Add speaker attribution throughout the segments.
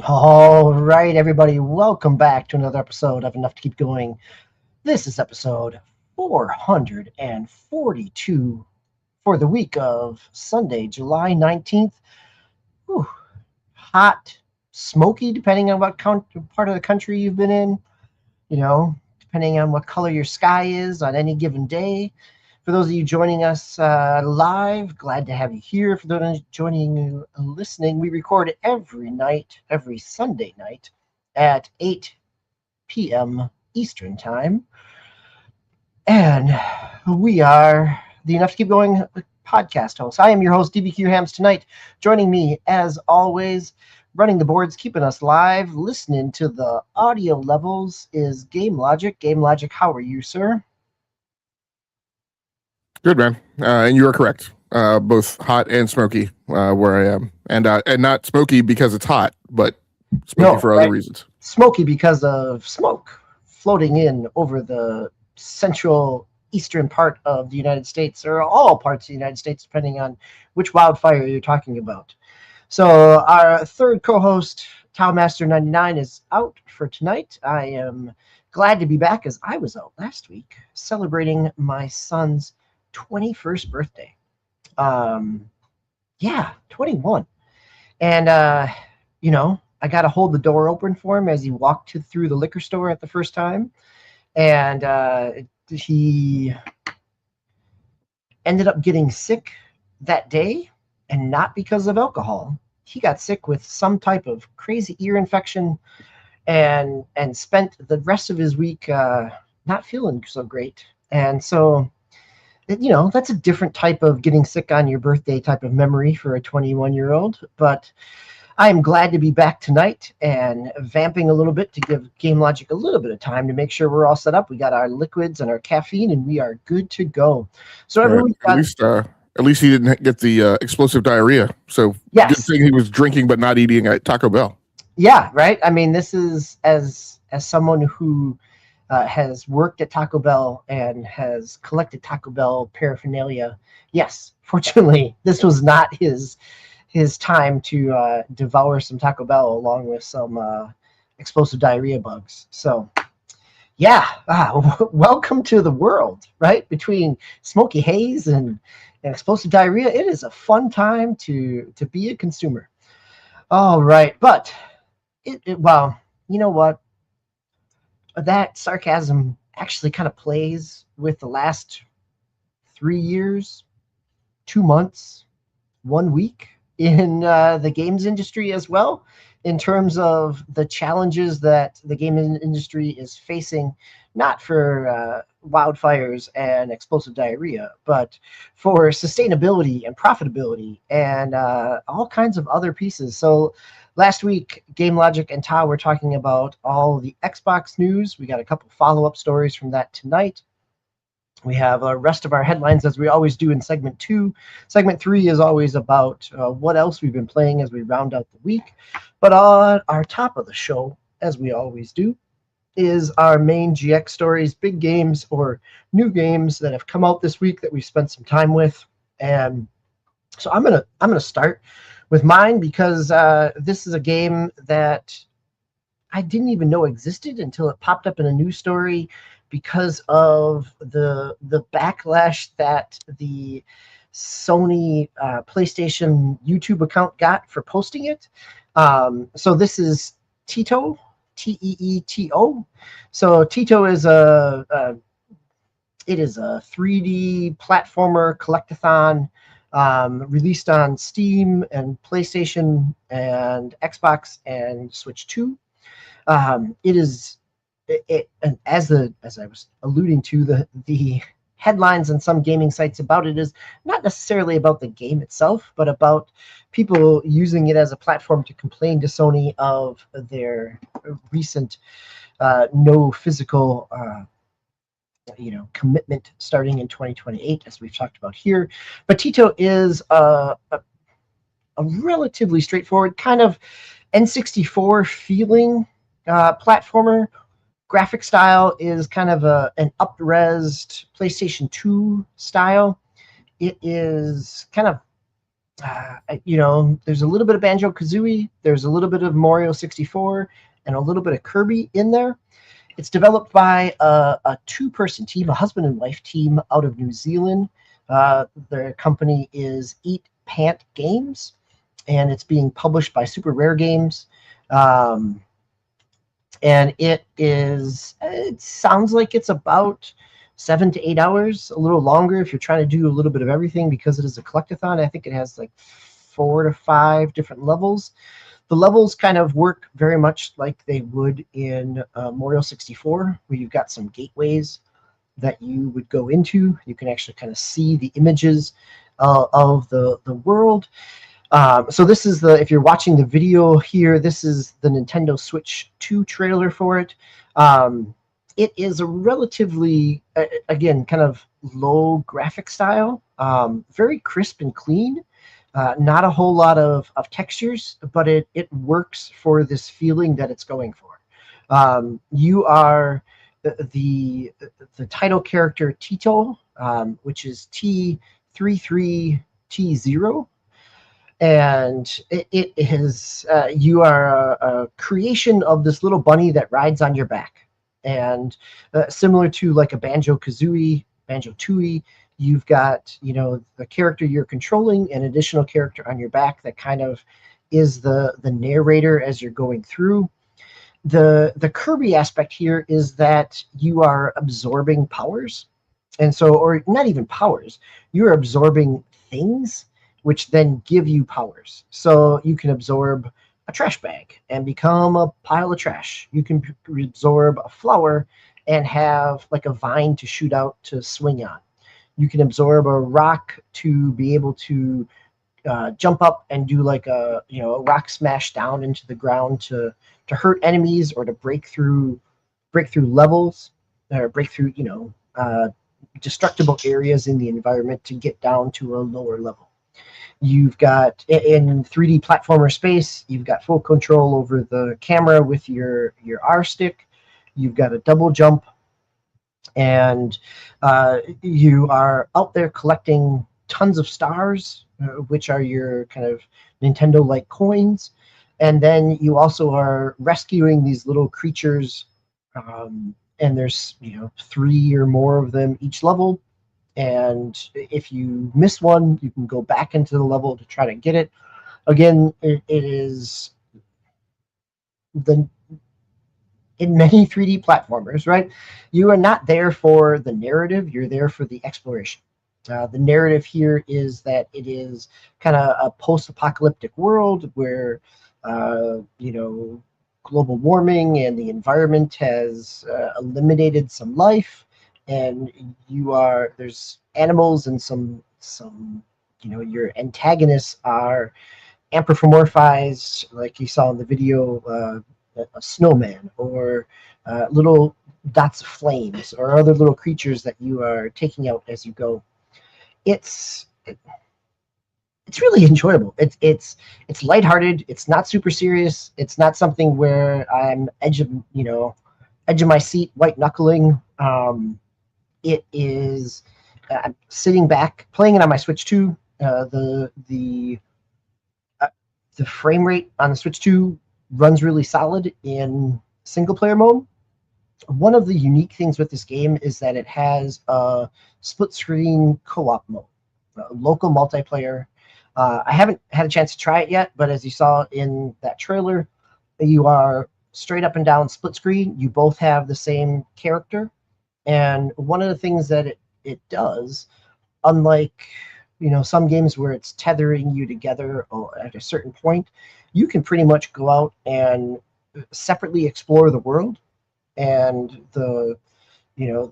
Speaker 1: All right, everybody, welcome back to another episode of Enough to Keep Going. This is episode 442 for the week of Sunday, July 19th. Whew, hot, smoky, depending on what part of the country you've been in, depending on what color your sky is on any given day. For those of you joining us live, glad to have you here. For those joining you listening, we record every night, every Sunday night at 8 p.m. Eastern Time. And we are the Enough to Keep Going podcast hosts. I am your host, DBQ Hams. Tonight, joining me, as always, running the boards, keeping us live, listening to the audio levels, is Game Logic. Game Logic, how are you, sir?
Speaker 2: Good, man. And you are correct. Both hot and smoky where I am. And not smoky because it's hot, but smoky for other reasons.
Speaker 1: Smoky because of smoke floating in over the central eastern part of the United States, or all parts of the United States, depending on which wildfire you're talking about. So our third co-host, Towmaster99, is out for tonight. I am glad to be back, as I was out last week celebrating my son's 21st birthday. 21. And I got to hold the door open for him as he walked through the liquor store at the first time, and he ended up getting sick that day, and not because of alcohol. He got sick with some type of crazy ear infection, and spent the rest of his week not feeling so great. And so that's a different type of getting sick on your birthday type of memory for a 21-year-old. But I am glad to be back tonight and vamping a little bit to give Game Logic a little bit of time to make sure we're all set up. We got our liquids and our caffeine, and we are good to go. So
Speaker 2: at least he didn't get the explosive diarrhea. So yes. Good thing he was drinking but not eating at Taco Bell.
Speaker 1: Yeah, right. I mean, this is as someone who has worked at Taco Bell and has collected Taco Bell paraphernalia. Yes, fortunately, this was not his time to devour some Taco Bell along with some explosive diarrhea bugs. So, yeah, welcome to the world, right? Between smoky haze and explosive diarrhea, it is a fun time to be a consumer. All right, but well, you know what? That sarcasm actually kind of plays with the last 3 years, 2 months, 1 week in the games industry as well, in terms of the challenges that the game industry is facing, not for wildfires and explosive diarrhea, but for sustainability and profitability and all kinds of other pieces. So last week, Game Logic and Tao were talking about all the Xbox news. We got a couple follow-up stories from that tonight. We have the rest of our headlines, as we always do in segment 2. Segment 3 is always about what else we've been playing as we round out the week. But on our top of the show, as we always do, is our main GX stories, big games or new games that have come out this week that we've spent some time with. And so I'm gonna start with mine, because this is a game that I didn't even know existed until it popped up in a news story, because of the backlash that the Sony PlayStation YouTube account got for posting it. So this is Teeto, Teeto. So Teeto is it is a 3D platformer collectathon, released on Steam and PlayStation and Xbox and Switch 2. It is, and as I was alluding to, the headlines on some gaming sites about it is not necessarily about the game itself, but about people using it as a platform to complain to Sony of their recent no physical commitment starting in 2028, as we've talked about here. But Teeto is a relatively straightforward kind of N64 feeling platformer. Graphic style is kind of an up-resed PlayStation 2 style. It is kind of There's a little bit of Banjo-Kazooie, there's a little bit of Mario 64, and a little bit of Kirby in there. It's developed by a two-person team, a husband and wife team out of New Zealand. Their company is Eat Pant Games, and it's being published by Super Rare Games. And it sounds like it's about 7 to 8 hours, a little longer if you're trying to do a little bit of everything, because it is a collectathon. I think it has like 4 to 5 different levels. The levels kind of work very much like they would in Mario 64, where you've got some gateways that you would go into. You can actually kind of see the images of the world. So this is if you're watching the video here, this is the Nintendo Switch 2 trailer for it. It is a relatively, again, kind of low graphic style, very crisp and clean. Not a whole lot of textures, but it works for this feeling that it's going for. You are the title character Teeto, which is T33T0. And it is you are a creation of this little bunny that rides on your back. And similar to like a Banjo-Kazooie, Banjo-Tooie, you've got, the character you're controlling, an additional character on your back that kind of is the narrator as you're going through. The Kirby aspect here is that you are absorbing powers. And so, or not even powers, you're absorbing things which then give you powers. So you can absorb a trash bag and become a pile of trash. You can absorb a flower and have like a vine to shoot out to swing on. You can absorb a rock to be able to jump up and do like a rock smash down into the ground to hurt enemies, or to break through levels, or break through destructible areas in the environment to get down to a lower level. You've got, in 3D platformer space, you've got full control over the camera with your R stick. You've got a double jump, and you are out there collecting tons of stars, which are your kind of Nintendo-like coins. And then you also are rescuing these little creatures, and there's 3 or more of them each level. And if you miss one, you can go back into the level to try to get it. Again, it is in many 3D platformers, right? You are not there for the narrative, you're there for the exploration. The narrative here is that it is kind of a post-apocalyptic world where, global warming and the environment has eliminated some life. And there's animals and some your antagonists are anthropomorphized, like you saw in the video, a snowman, or little dots of flames, or other little creatures that you are taking out as you go. It's really enjoyable. It's lighthearted. It's not super serious. It's not something where I'm edge of my seat, white knuckling. It is I'm sitting back, playing it on my Switch 2. The frame rate on the Switch 2 runs really solid in single player mode. One of the unique things with this game is that it has a split screen co-op mode, local multiplayer. I haven't had a chance to try it yet, but as you saw in that trailer, you are straight up and down split screen. You both have the same character. And one of the things that it does, unlike some games where it's tethering you together at a certain point, you can pretty much go out and separately explore the world, and the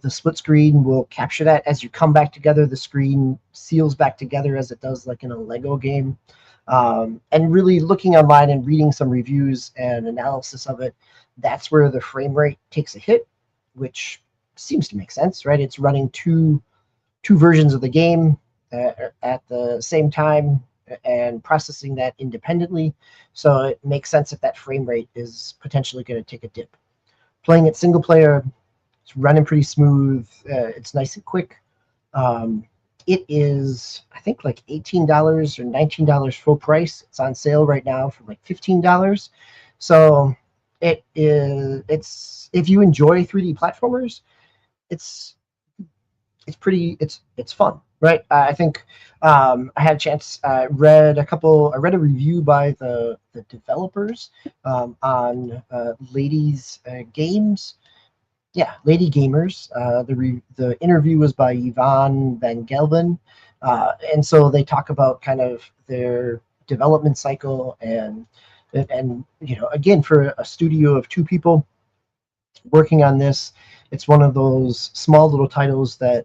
Speaker 1: split screen will capture that. As you come back together, the screen seals back together as it does like in a Lego game. And really looking online and reading some reviews and analysis of it, that's where the frame rate takes a hit, which seems to make sense, right? It's running two versions of the game at the same time and processing that independently. So it makes sense that frame rate is potentially going to take a dip. Playing it single player, it's running pretty smooth. It's nice and quick. It is, I think, like $18 or $19 full price. It's on sale right now for like $15. So it's if you enjoy 3D platformers, it's it's fun, right? I think I had a chance. I read a review by the developers on Ladies Games. Yeah, Lady Gamers. The interview was by Yvonne Van Gelben, and so they talk about kind of their development cycle and again, for a studio of two people working on this, it's one of those small little titles that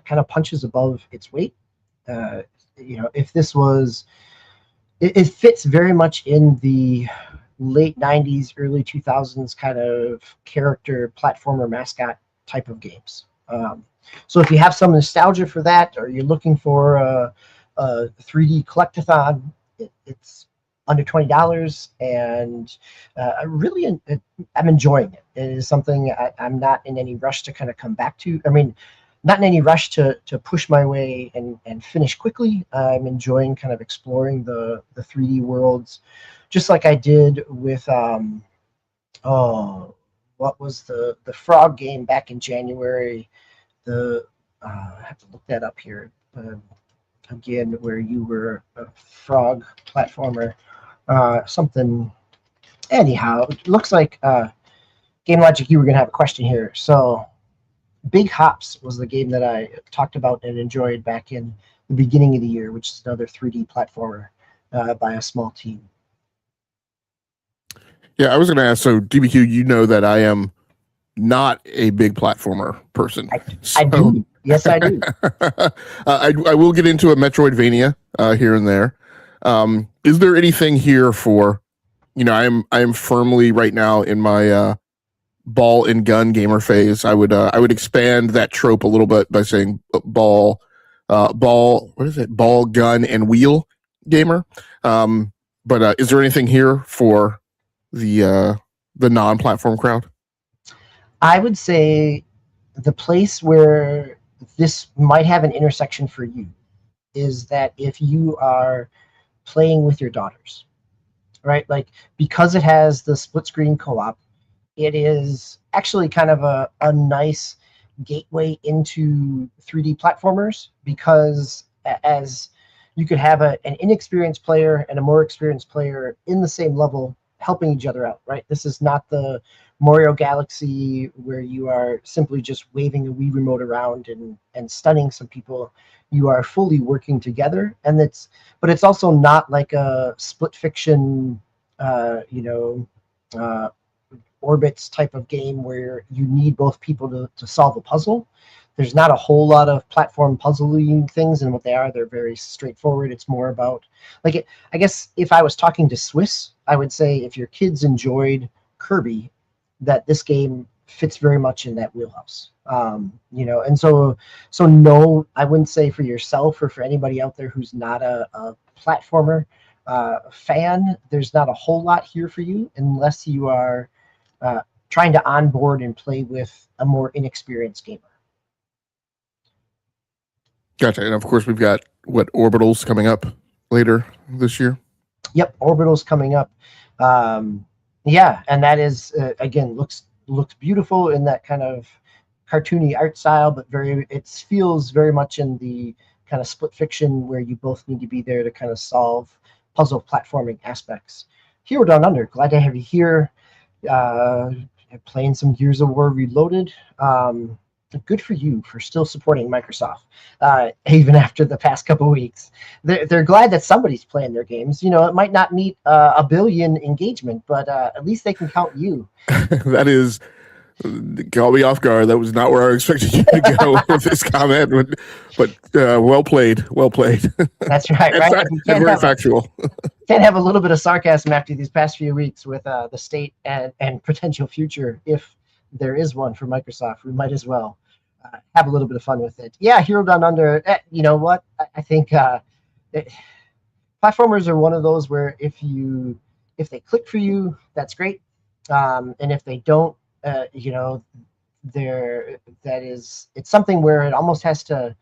Speaker 1: kind of punches above its weight. Uh, if this was, it fits very much in the late 90s, early 2000s kind of character platformer mascot type of games. So if you have some nostalgia for that, or you're looking for a 3D collectathon, it's under $20, and I'm enjoying it. It is something I'm not in any rush to kind of come back to. I mean, not in any rush to push my way and finish quickly. I'm enjoying kind of exploring the 3D worlds, just like I did with what was the frog game back in January? I have to look that up here. Again, where you were a frog platformer, something. Anyhow, it looks like Game Logic, you were going to have a question here. So, Big Hops was the game that I talked about and enjoyed back in the beginning of the year, which is another 3D platformer by a small team.
Speaker 2: Yeah, I was going to ask. So, DBQ, you know that I am not a big platformer person.
Speaker 1: I do. Yes, I do.
Speaker 2: I will get into a Metroidvania here and there. Is there anything here for, I am firmly right now in my ball and gun gamer phase. I would expand that trope a little bit by saying ball, what is it? Ball, gun, and wheel gamer. But is there anything here for the non-platform crowd?
Speaker 1: I would say the place where this might have an intersection for you is that if you are playing with your daughters, right? Like, because it has the split screen co-op, it is actually kind of a nice gateway into 3D platformers, because as you could have an inexperienced player and a more experienced player in the same level helping each other out, right? This is not the Mario Galaxy where you are simply just waving a Wii remote around and stunning some people. You are fully working together, but it's also not like a split fiction, orbits type of game where you need both people to solve a puzzle. There's not a whole lot of platform puzzling things, and what they are, they're very straightforward. It's more about, I guess if I was talking to Swiss, I would say if your kids enjoyed Kirby, that this game fits very much in that wheelhouse. And so no, I wouldn't say for yourself or for anybody out there who's not a platformer fan, there's not a whole lot here for you unless you are trying to onboard and play with a more inexperienced gamer.
Speaker 2: Gotcha. And of course, we've got Orbital's coming up later this year.
Speaker 1: Yep, Orbital's coming up. Yeah, and that is again looks beautiful in that kind of cartoony art style, but it feels very much in the kind of split fiction where you both need to be there to kind of solve puzzle platforming aspects. Hero Down Under, glad to have you here. Playing some Gears of War Reloaded. Good for you for still supporting Microsoft, even after the past couple of weeks. They're glad that somebody's playing their games. It might not meet a billion engagement, but at least they can count you.
Speaker 2: That is, caught me off guard. That was not where I expected you to go with this comment, but well played. Well played.
Speaker 1: That's right.
Speaker 2: And very factual.
Speaker 1: Can't have a little bit of sarcasm after these past few weeks with the state and potential future, if there is one for Microsoft. We might as well have a little bit of fun with it. Yeah, Hero Down Under. You know what? I think platformers are one of those where if they click for you, that's great. And if they don't, it's something where it almost has to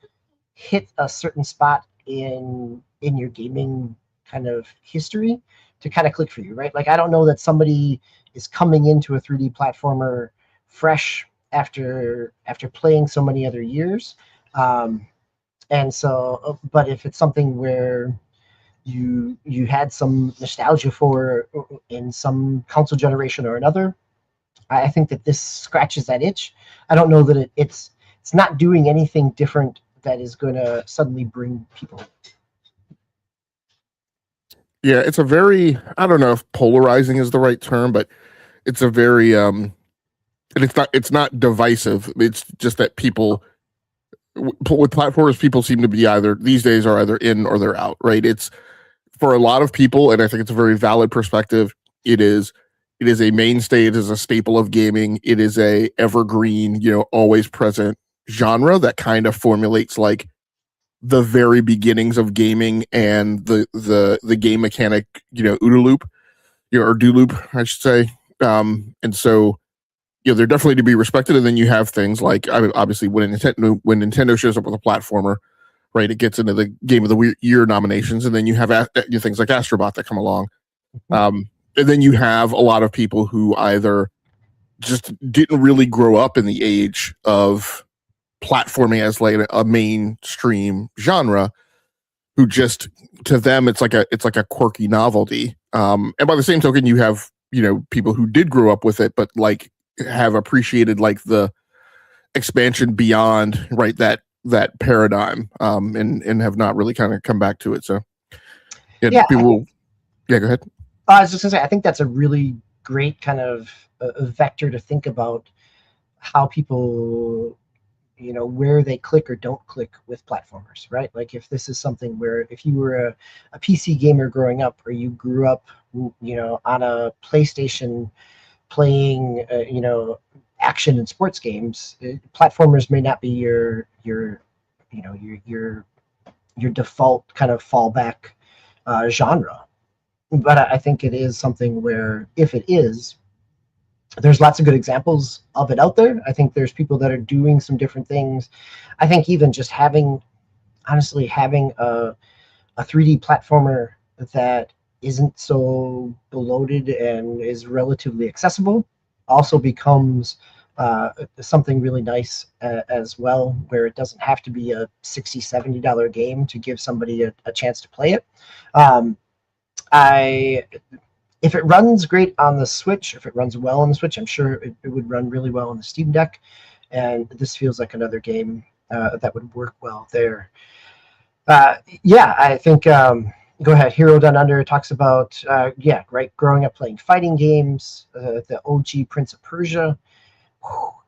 Speaker 1: hit a certain spot in your gaming kind of history to kind of click for you, right? Like, I don't know that somebody is coming into a 3D platformer fresh after playing so many other years. And so, but if it's something where you had some nostalgia for in some console generation or another, I think that this scratches that itch. I don't know that it's not doing anything different that is going to suddenly bring people.
Speaker 2: Yeah, it's a very, I don't know if polarizing is the right term, but it's a very and it's not divisive. It's just that people with platformers, people seem to be either these days are either in or they're out, right? It's for a lot of people, and I think it's a very valid perspective. It is a mainstay. It is a staple of gaming. It is a evergreen, always present genre that kind of formulates like the very beginnings of gaming and the game mechanic, OODA loop, or do loop, I should say. And so, they're definitely to be respected. And then you have things like, obviously, when Nintendo shows up with a platformer, right, it gets into the Game of the Year nominations, and then you have things like Astrobot that come along. And then you have a lot of people who either just didn't really grow up in the age of platforming as like a mainstream genre, who just, to them, it's like a quirky novelty. And by the same token, you have people who did grow up with it, but like have appreciated like the expansion beyond, right, that paradigm, and have not really kind of come back to it. So people, go ahead.
Speaker 1: I was just gonna say, I think that's a really great kind of a vector to think about how people, where they click or don't click with platformers, right? Like, if this is something where if you were a PC gamer growing up, or you grew up, on a PlayStation playing, action and sports games, platformers may not be your default kind of fallback genre. But I think it is something where, if it is, there's lots of good examples of it out there. I think there's people that are doing some different things. I think even just having a 3D platformer that isn't so bloated and is relatively accessible also becomes something really nice as well, where it doesn't have to be a $60-$70 game to give somebody a chance to play it. If it runs great on the Switch, if it runs well on the Switch, I'm sure it would run really well on the Steam Deck. And this feels like another game that would work well there. I think, go ahead. Hero Down Under talks about, right, growing up playing fighting games, the OG Prince of Persia.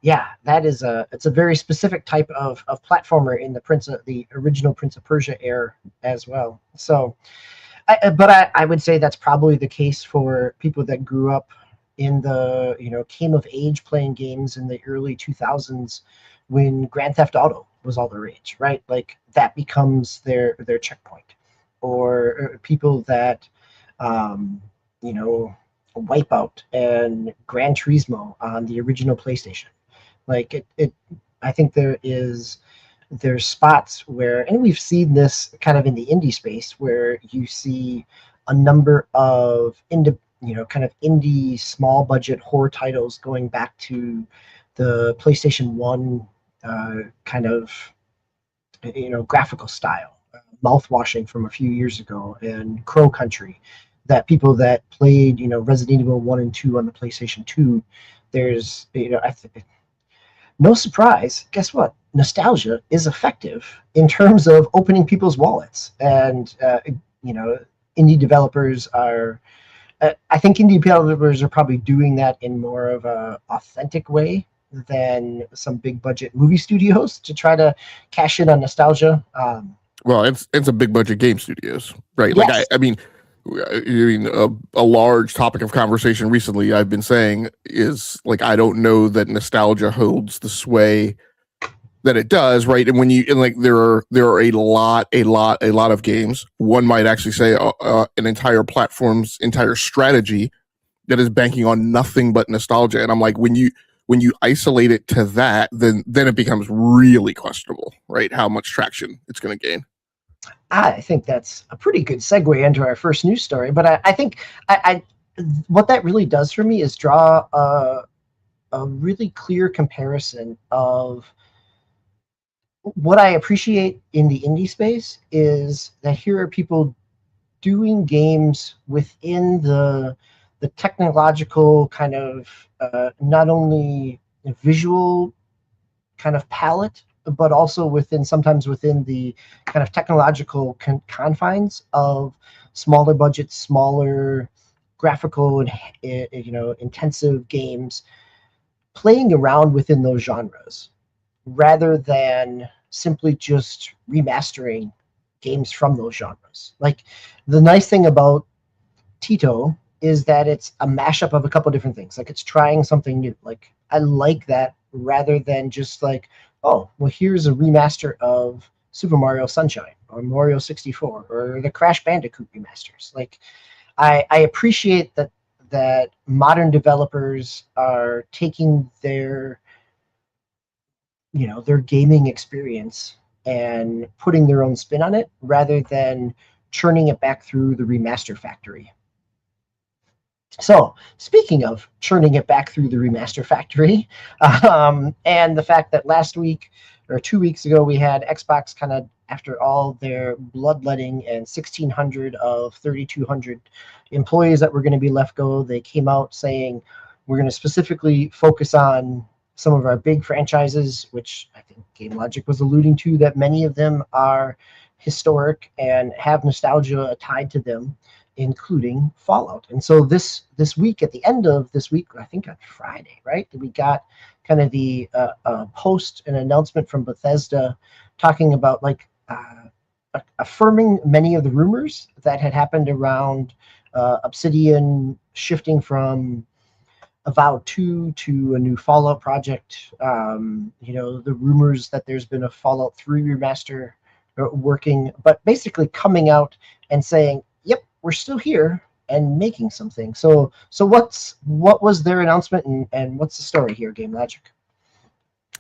Speaker 1: Yeah, it's a very specific type of platformer in the original Prince of Persia era as well. So, I would say that's probably the case for people that grew up in the, came of age playing games in the early 2000s when Grand Theft Auto was all the rage, right? Like, that becomes their checkpoint. Or people that, Wipeout and Gran Turismo on the original PlayStation. Like, I think there's spots where, and we've seen this kind of in the indie space, where you see a number of kind of indie small budget horror titles going back to the PlayStation 1 kind of graphical style, mouthwashing from a few years ago, and Crow Country, that people that played Resident Evil 1 and 2 on the PlayStation 2, there's no surprise, guess what? Nostalgia is effective in terms of opening people's wallets. And, indie developers are, I think indie developers are probably doing that in more of a authentic way than some big budget movie studios to try to cash in on nostalgia.
Speaker 2: Well, it's a big budget game studios, right?
Speaker 1: Yes.
Speaker 2: Like, I mean, a large topic of conversation recently I've been saying is, like, I don't know that nostalgia holds the sway that it does, right? And there are a lot of games. One might actually say an entire platform's entire strategy that is banking on nothing but nostalgia. And I'm like, when when you isolate it to that, then it becomes really questionable, right? How much traction it's going to gain.
Speaker 1: I think that's a pretty good segue into our first news story. But I think what that really does for me is draw a really clear comparison of what I appreciate in the indie space is that here are people doing games within the technological kind of not only visual kind of palette, but also sometimes within the kind of technological confines of smaller budgets, smaller graphical and intensive games, playing around within those genres rather than simply just remastering games from those genres. Like, the nice thing about Teeto is that it's a mashup of a couple different things. Like, it's trying something new. Like, I like that rather than just like, oh, well, here's a remaster of Super Mario Sunshine or Mario 64 or the Crash Bandicoot remasters. Like, I appreciate that modern developers are taking their gaming experience and putting their own spin on it rather than churning it back through the remaster factory. So, speaking of churning it back through the remaster factory, and the fact that last week or 2 weeks ago we had Xbox kind of, after all their bloodletting and 1,600 of 3,200 employees that were going to be let go, they came out saying we're going to specifically focus on some of our big franchises, which I think Game Logic was alluding to, that many of them are historic and have nostalgia tied to them, including Fallout. And so this week, at the end of this week, I think on Friday, right, we got kind of the post, an announcement from Bethesda talking about affirming many of the rumors that had happened around Obsidian shifting from Avowed 2 to a new Fallout project. The rumors that there's been a Fallout 3 remaster working, but basically coming out and saying, yep, we're still here and making something. So what was their announcement, and what's the story here, Game Logic?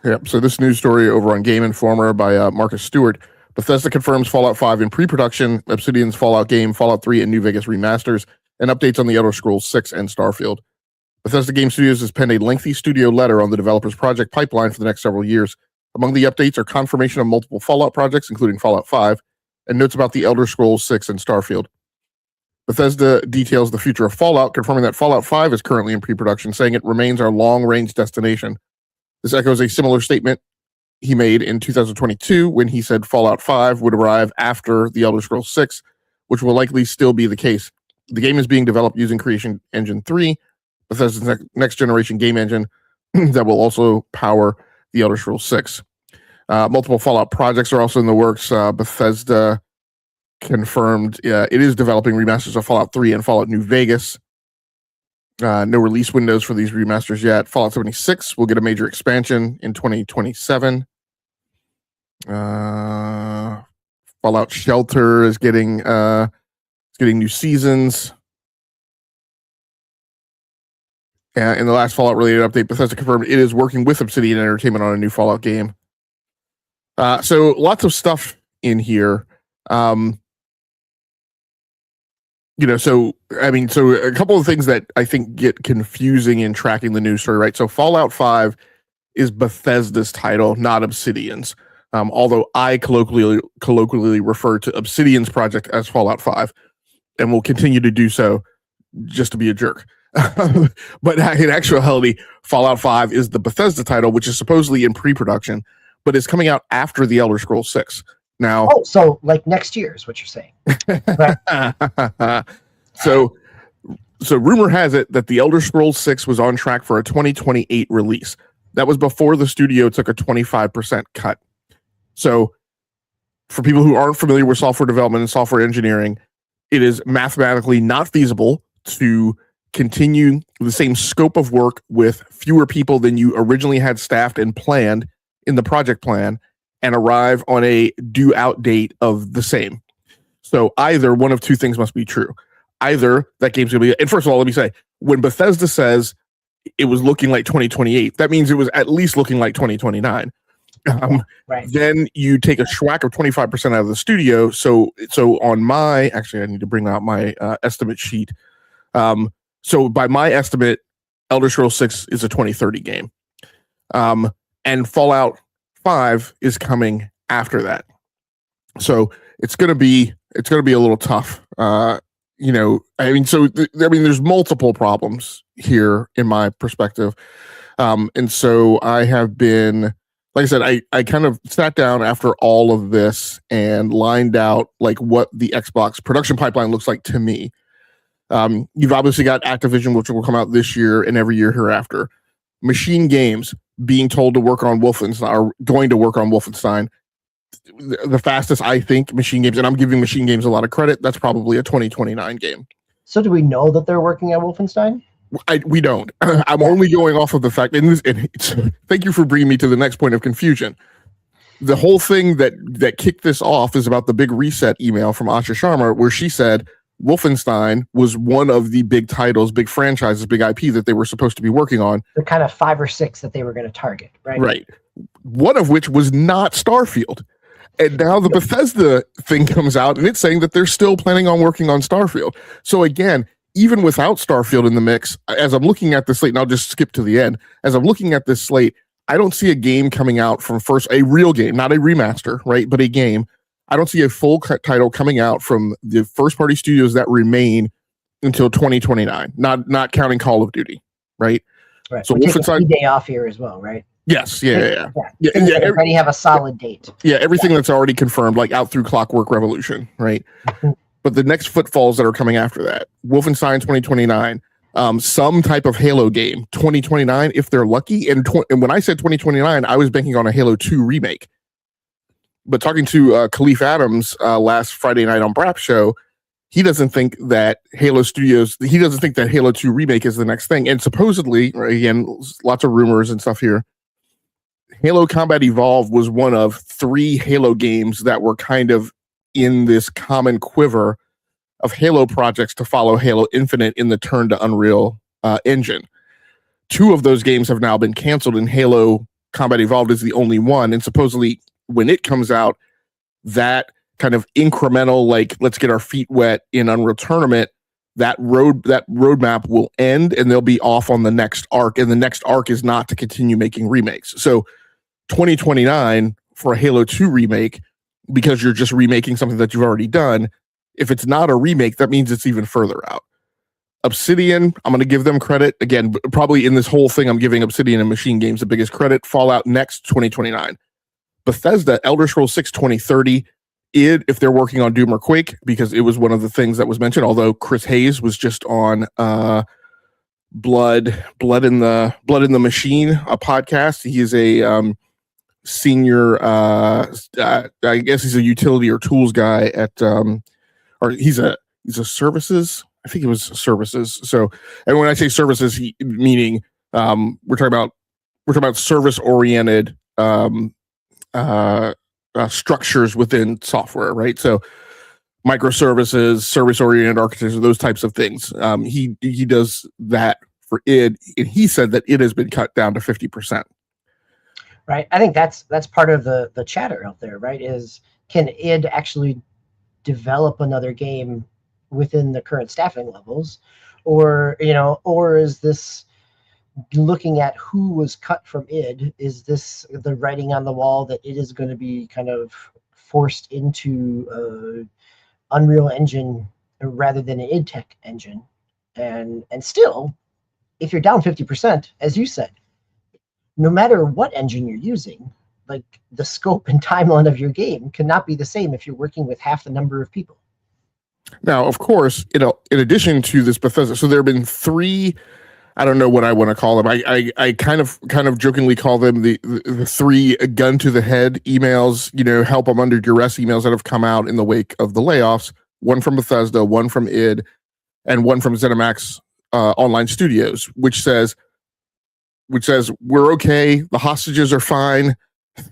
Speaker 2: Yep. So this news story over on Game Informer by Marcus Stewart. Bethesda confirms Fallout 5 in pre-production, Obsidian's Fallout game, Fallout 3 and New Vegas remasters, and updates on the Elder Scrolls 6 and Starfield. Bethesda Game Studios has penned a lengthy studio letter on the developer's project pipeline for the next several years. Among the updates are confirmation of multiple Fallout projects, including Fallout 5, and notes about the Elder Scrolls 6 and Starfield. Bethesda details the future of Fallout, confirming that Fallout 5 is currently in pre-production, saying it remains our long-range destination. This echoes a similar statement he made in 2022 when he said Fallout 5 would arrive after the Elder Scrolls 6, which will likely still be the case. The game is being developed using Creation Engine 3, Bethesda's next-generation game engine that will also power the Elder Scrolls 6. Multiple Fallout projects are also in the works. Bethesda confirmed it is developing remasters of Fallout 3 and Fallout New Vegas. No release windows for these remasters yet. Fallout 76 will get a major expansion in 2027. Fallout Shelter is getting new seasons. In the last Fallout related update, Bethesda confirmed it is working with Obsidian Entertainment on a new Fallout game. So lots of stuff in here. So a couple of things that I think get confusing in tracking the news story, right? So Fallout 5 is Bethesda's title, not Obsidian's. Although I colloquially refer to Obsidian's project as Fallout 5, and will continue to do so just to be a jerk. But in actuality, Fallout 5 is the Bethesda title, which is supposedly in pre-production, but is coming out after the Elder Scrolls 6. Now,
Speaker 1: so like next year is what you're saying. Right.
Speaker 2: So rumor has it that the Elder Scrolls 6 was on track for a 2028 release. That was before the studio took a 25% cut. So for people who aren't familiar with software development and software engineering, it is mathematically not feasible to continue the same scope of work with fewer people than you originally had staffed and planned in the project plan and arrive on a due out date of the same. So either one of two things must be true. Either that game's going to be, and first of all, let me say, when Bethesda says it was looking like 2028. That means it was at least looking like 2029.
Speaker 1: Right.
Speaker 2: Then you take a schwack of 25% out of the studio. So on my, actually, I need to bring out my estimate sheet. So by my estimate, Elder Scrolls 6 is a 2030 game. And Fallout 5 is coming after that. So it's going to be a little tough. There's multiple problems here in my perspective. And so I have been, like I said, I kind of sat down after all of this and lined out like what the Xbox production pipeline looks like to me. You've obviously got Activision, which will come out this year and every year hereafter. Machine Games being told to work on Wolfenstein, or going to work on Wolfenstein. The fastest, I think, Machine Games, and I'm giving Machine Games a lot of credit, that's probably a 2029 game.
Speaker 1: So do we know that they're working on Wolfenstein?
Speaker 2: We don't. I'm only going off of the fact, and thank you for bringing me to the next point of confusion. The whole thing that kicked this off is about the big reset email from Asha Sharma, where she said Wolfenstein was one of the big titles, big franchises, big IP that they were supposed to be working on.
Speaker 1: The kind of 5 or 6 that they were going to target, right?
Speaker 2: Right. One of which was not Starfield. And now the Bethesda thing comes out and it's saying that they're still planning on working on Starfield. So again, even without Starfield in the mix, as I'm looking at the slate, and I'll just skip to the end, as I'm looking at this slate, I don't see a game coming out from a real game, not a remaster, right? But a game. I don't see a full title coming out from the first party studios that remain until 2029, not counting Call of Duty, right?
Speaker 1: Right.
Speaker 2: So
Speaker 1: Wolfenstein, a day off here as well, right?
Speaker 2: Yes, yeah.
Speaker 1: Already have a solid date.
Speaker 2: Yeah, everything that's already confirmed, like out through Clockwork Revolution, right? But the next footfalls that are coming after that, Wolfenstein 2029, some type of Halo game 2029 if they're lucky. And when I said 2029, I was banking on a Halo 2 remake. But talking to Khalif Adams last Friday night on Brap Show, he doesn't think that Halo 2 remake is the next thing. And supposedly, right, again, lots of rumors and stuff here, Halo Combat Evolved was one of 3 Halo games that were kind of in this common quiver of Halo projects to follow Halo Infinite in the turn to Unreal engine. 2 of those games have now been canceled, and Halo Combat Evolved is the only one. And supposedly, when it comes out, that kind of incremental, like, let's get our feet wet in Unreal Tournament, that roadmap will end, and they'll be off on the next arc. And the next arc is not to continue making remakes. So 2029 for a Halo 2 remake, because you're just remaking something that you've already done. If it's not a remake, that means it's even further out. Obsidian, I'm going to give them credit. Again, probably in this whole thing, I'm giving Obsidian and Machine Games the biggest credit. Fallout next, 2029. Bethesda, Elder Scrolls 6, 2030. If they're working on Doom or Quake, because it was one of the things that was mentioned, although Chris Hayes was just on Blood in the Machine, a podcast. He is a senior, I guess he's a utility or tools guy at, or he's a services. I think it was services. So, and when I say services, meaning we're talking about service oriented structures within software, right? So microservices, service oriented architecture, those types of things. He does that for id, and he said that it has been cut down to 50%.
Speaker 1: Right. I think that's part of the chatter out there, right? Is can id actually develop another game within the current staffing levels, or is this looking at who was cut from id? Is this the writing on the wall that it is going to be kind of forced into Unreal Engine rather than an id Tech engine? And still, if you're down 50%, as you said, no matter what engine you're using, like the scope and timeline of your game cannot be the same if you're working with half the number of people.
Speaker 2: Now, of course, in addition to this Bethesda, so there have been 3, I don't know what I want to call them. I kind of jokingly call them the 3 gun to the head emails, help them under duress emails that have come out in the wake of the layoffs. One from Bethesda, one from id, and one from ZeniMax Online Studios, which says we're okay, the hostages are fine,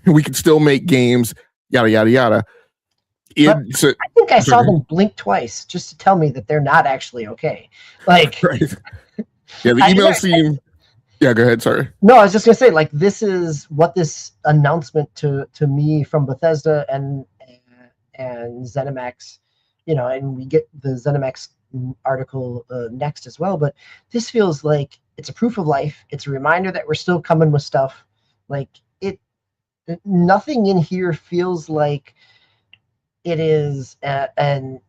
Speaker 2: we can still make games, yada yada yada.
Speaker 1: I think I saw them blink twice just to tell me that they're not actually okay. Like,
Speaker 2: right. Yeah, the emails seem Yeah, go ahead. Sorry.
Speaker 1: No, I was just gonna say, like, this is what this announcement to me from Bethesda and ZeniMax, and we get the ZeniMax article next as well. But this feels like it's a proof of life. It's a reminder that we're still coming with stuff. Like nothing in here feels like it is an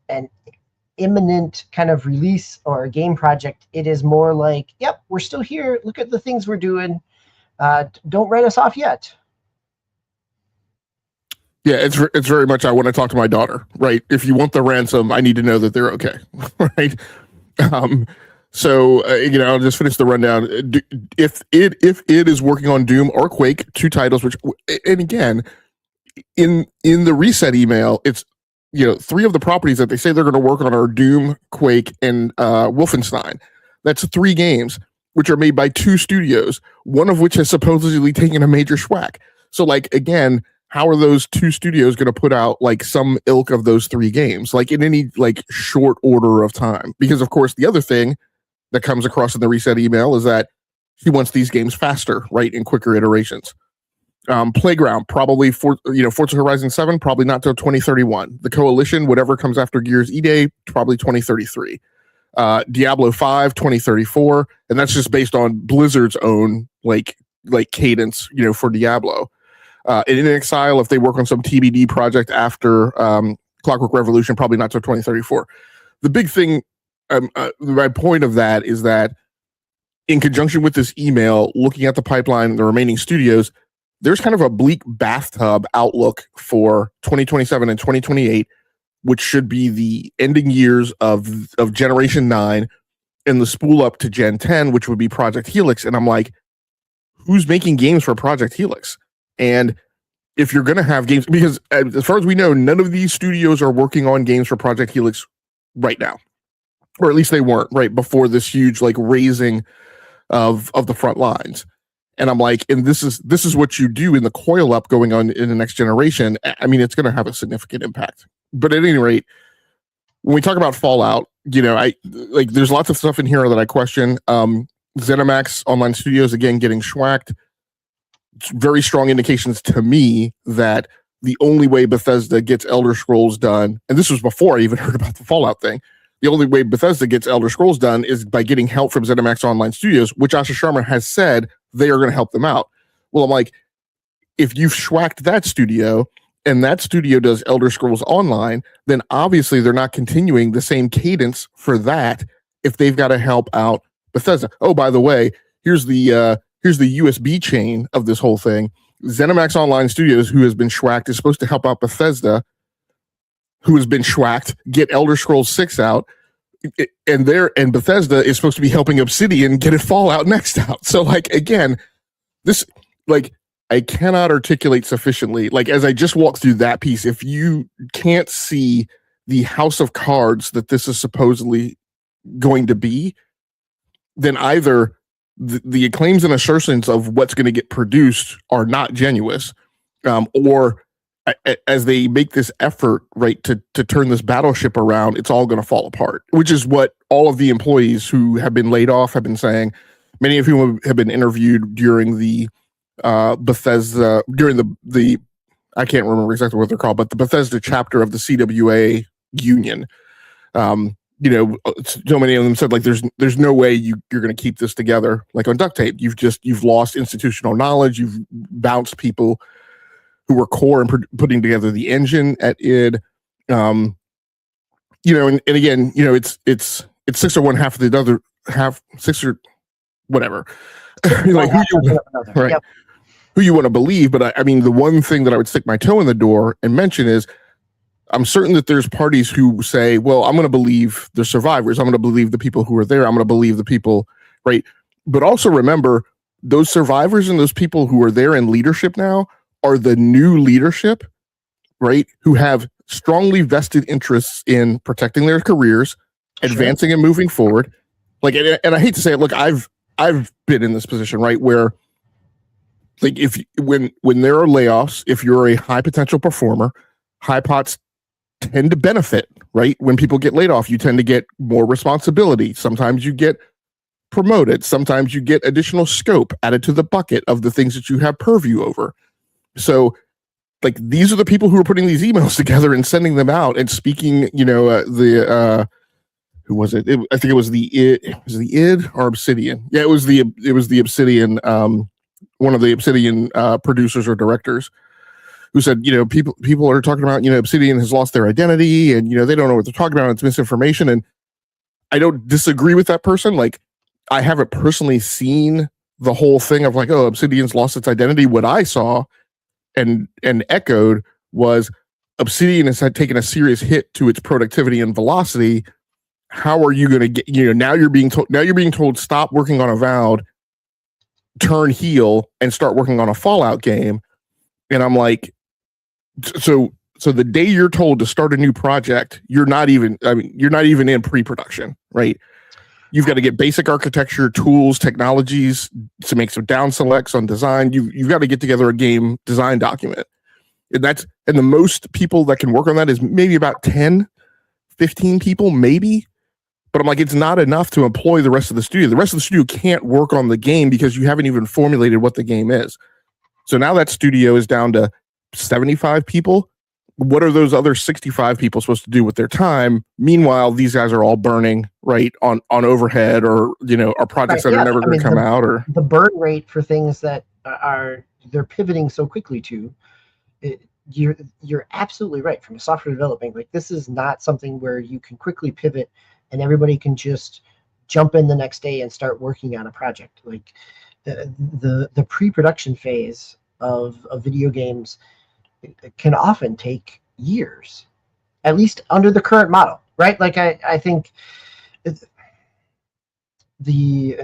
Speaker 1: imminent kind of release or a game project. It is more like, yep, we're still here. Look at the things we're doing. Don't write us off yet.
Speaker 2: Yeah, it's very much I want to talk to my daughter, right? If you want the ransom, I need to know that they're okay, right? So I'll just finish the rundown. If it is working on Doom or Quake, two titles, which, and again, in the reset email, it's three of the properties that they say they're going to work on are Doom, Quake, and Wolfenstein. That's three games which are made by two studios, one of which has supposedly taken a major schwack. So, like, again, how are those two studios going to put out like some ilk of those three games, like in any like short order of time? Because of course, the other thing that comes across in the reset email is that she wants these games faster, right, in quicker iterations. Playground, probably Forza Horizon 7, probably not till 2031. The Coalition, whatever comes after Gears E-Day, probably 2033. Diablo 5, 2034, and that's just based on Blizzard's own like cadence, for Diablo. In Exile, if they work on some TBD project after Clockwork Revolution, probably not till 2034. The big thing, my point of that is that in conjunction with this email, looking at the pipeline and the remaining studios, there's kind of a bleak bathtub outlook for 2027 and 2028, which should be the ending years of Generation 9 and the spool up to Gen 10, which would be Project Helix. And I'm like, who's making games for Project Helix? And if you're going to have games, because as far as we know, none of these studios are working on games for Project Helix right now, or at least they weren't right before this huge like raising of the front lines. And I'm like, and this is what you do in the coil up going on in the next generation. I mean, it's going to have a significant impact. But at any rate, when we talk about Fallout, there's lots of stuff in here that I question. ZeniMax Online Studios, again, getting schwacked. Very strong indications to me that the only way Bethesda gets Elder Scrolls done, and this was before I even heard about the Fallout thing, the only way Bethesda gets Elder Scrolls done is by getting help from ZeniMax Online Studios, which Asha Sharma has said they are going to help them out. Well, I'm like, if you've schwacked that studio and that studio does Elder Scrolls Online, then obviously they're not continuing the same cadence for that if they've got to help out Bethesda. Oh, by the way, here's the USB chain of this whole thing. ZeniMax Online Studios, who has been schwacked, is supposed to help out Bethesda, who has been schwacked, get Elder Scrolls 6 out, and Bethesda is supposed to be helping Obsidian get it Fallout next out. So, like, again, this, like, I cannot articulate sufficiently, like, as I just walked through that piece, if you can't see the house of cards that this is supposedly going to be, then either the claims and assertions of what's going to get produced are not genuine, or as they make this effort, right, to turn this battleship around, it's all going to fall apart, which is what all of the employees who have been laid off have been saying, many of whom have been interviewed during the Bethesda, during the I can't remember exactly what they're called, but the Bethesda chapter of the CWA union. So many of them said, like, there's no way you're going to keep this together like on duct tape. You've lost institutional knowledge. You've bounced people who were core in putting together the engine at id. And again, it's 6 or 1 half of the other half, 6 or whatever. Like right. Yep. Who you want to believe, but I mean, the one thing that I would stick my toe in the door and mention is, I'm certain that there's parties who say, well, I'm going to believe the survivors. I'm going to believe the people who are there. I'm going to believe the people, right? But also remember, those survivors and those people who are there in leadership now are the new leadership, right? Who have strongly vested interests in protecting their careers, advancing and moving forward. Like, and I hate to say it, look, I've been in this position, right? Where, like, when there are layoffs, if you're a high potential performer, high pots tend to benefit, right? When people get laid off, you tend to get more responsibility. Sometimes you get promoted. Sometimes you get additional scope added to the bucket of the things that you have purview over. So like these are the people who are putting these emails together and sending them out and speaking, who was it? I think it was the id or Obsidian. Yeah, it was the Obsidian, one of the Obsidian producers or directors, who said, people are talking about, Obsidian has lost their identity and, they don't know what they're talking about. It's misinformation. And I don't disagree with that person. Like, I haven't personally seen the whole thing of like, oh, Obsidian's lost its identity. What I saw and echoed was Obsidian has had taken a serious hit to its productivity and velocity. How are you going to get, now you're being told stop working on Avowed, turn heel and start working on a Fallout game. And I'm like, so the day you're told to start a new project, you're not even in pre-production, right? You've got to get basic architecture, tools, technologies to make some down selects on design. You've got to get together a game design document. And the most people that can work on that is maybe about 10, 15 people, maybe. But I'm like, it's not enough to employ the rest of the studio. The rest of the studio can't work on the game because you haven't even formulated what the game is. So now that studio is down to 75 people. What are those other 65 people supposed to do with their time? Meanwhile, these guys are all burning right on overhead or, are projects that are never going to come out, or
Speaker 1: the burn rate for things that they're pivoting so quickly to. You're absolutely right. From a software development, like this is not something where you can quickly pivot and everybody can just jump in the next day and start working on a project. Like the pre-production phase of video games can often take years, at least under the current model, right? Like I think and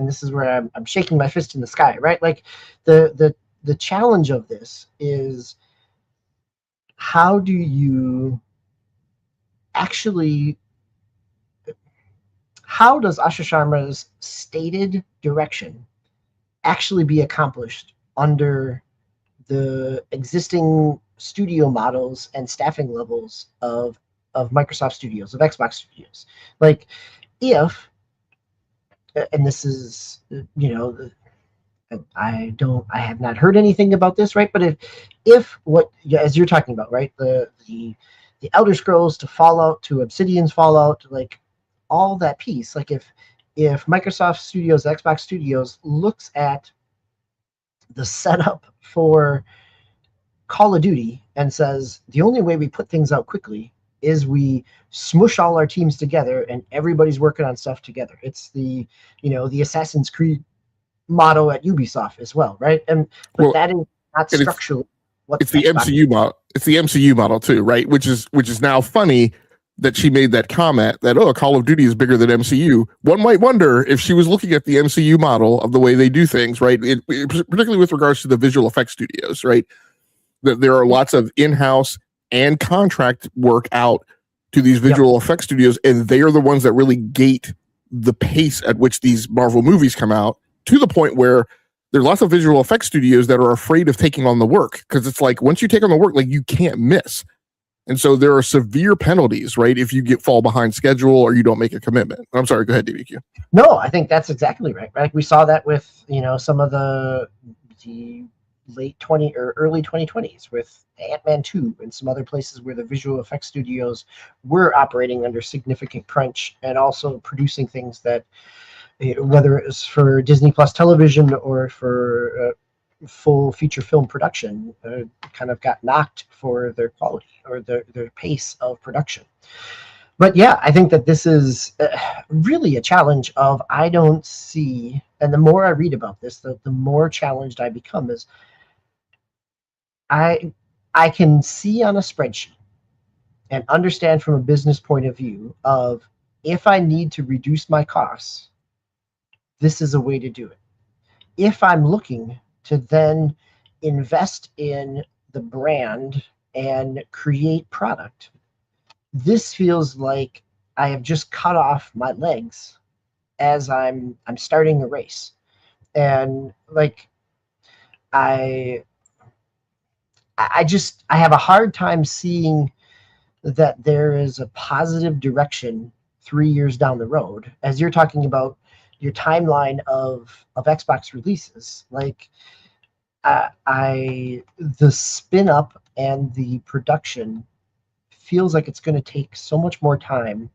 Speaker 1: this is where I'm shaking my fist in the sky, right? Like the challenge of this is, how do you actually, how does Asha Sharma's stated direction actually be accomplished under the existing studio models and staffing levels of Microsoft Studios, of Xbox Studios? Like, if, and this is, I have not heard anything about this, right? But if what, as you're talking about, right, the Elder Scrolls to Fallout to Obsidian's Fallout, like all that piece, like if Microsoft Studios, Xbox Studios looks at the setup for Call of Duty and says, the only way we put things out quickly is we smush all our teams together and everybody's working on stuff together. It's the Assassin's Creed motto at Ubisoft as well, right? But that is not structurally what
Speaker 2: it's the MCU model. It's the MCU model too, right? Which is now funny that she made that comment that, oh, Call of Duty is bigger than MCU. One might wonder if she was looking at the MCU model of the way they do things, right? Particularly with regards to the visual effects studios, right? That there are lots of in-house and contract work out to these visual effects studios, and they are the ones that really gate the pace at which these Marvel movies come out, to the point where there are lots of visual effects studios that are afraid of taking on the work, because it's like, once you take on the work, like, you can't miss. And so there are severe penalties, right, if you fall behind schedule or you don't make a commitment. I'm sorry, go ahead, DBQ.
Speaker 1: No, I think that's exactly right. Right, we saw that with some of the late 20 or early 2020s with Ant-Man 2 and some other places where the visual effects studios were operating under significant crunch and also producing things that, whether it was for Disney Plus television or for full feature film production, kind of got knocked for their quality or their pace of production. But yeah, I think that this is really a challenge of, I don't see, and the more I read about this, the more challenged I become, is I can see on a spreadsheet and understand from a business point of view of, if I need to reduce my costs, this is a way to do it. If I'm looking to then invest in the brand and create product, this feels like I have just cut off my legs as I'm starting a race. And like, I have a hard time seeing that there is a positive direction 3 years down the road, as you're talking about, your timeline of Xbox releases. Like the spin up and the production feels like it's going to take so much more time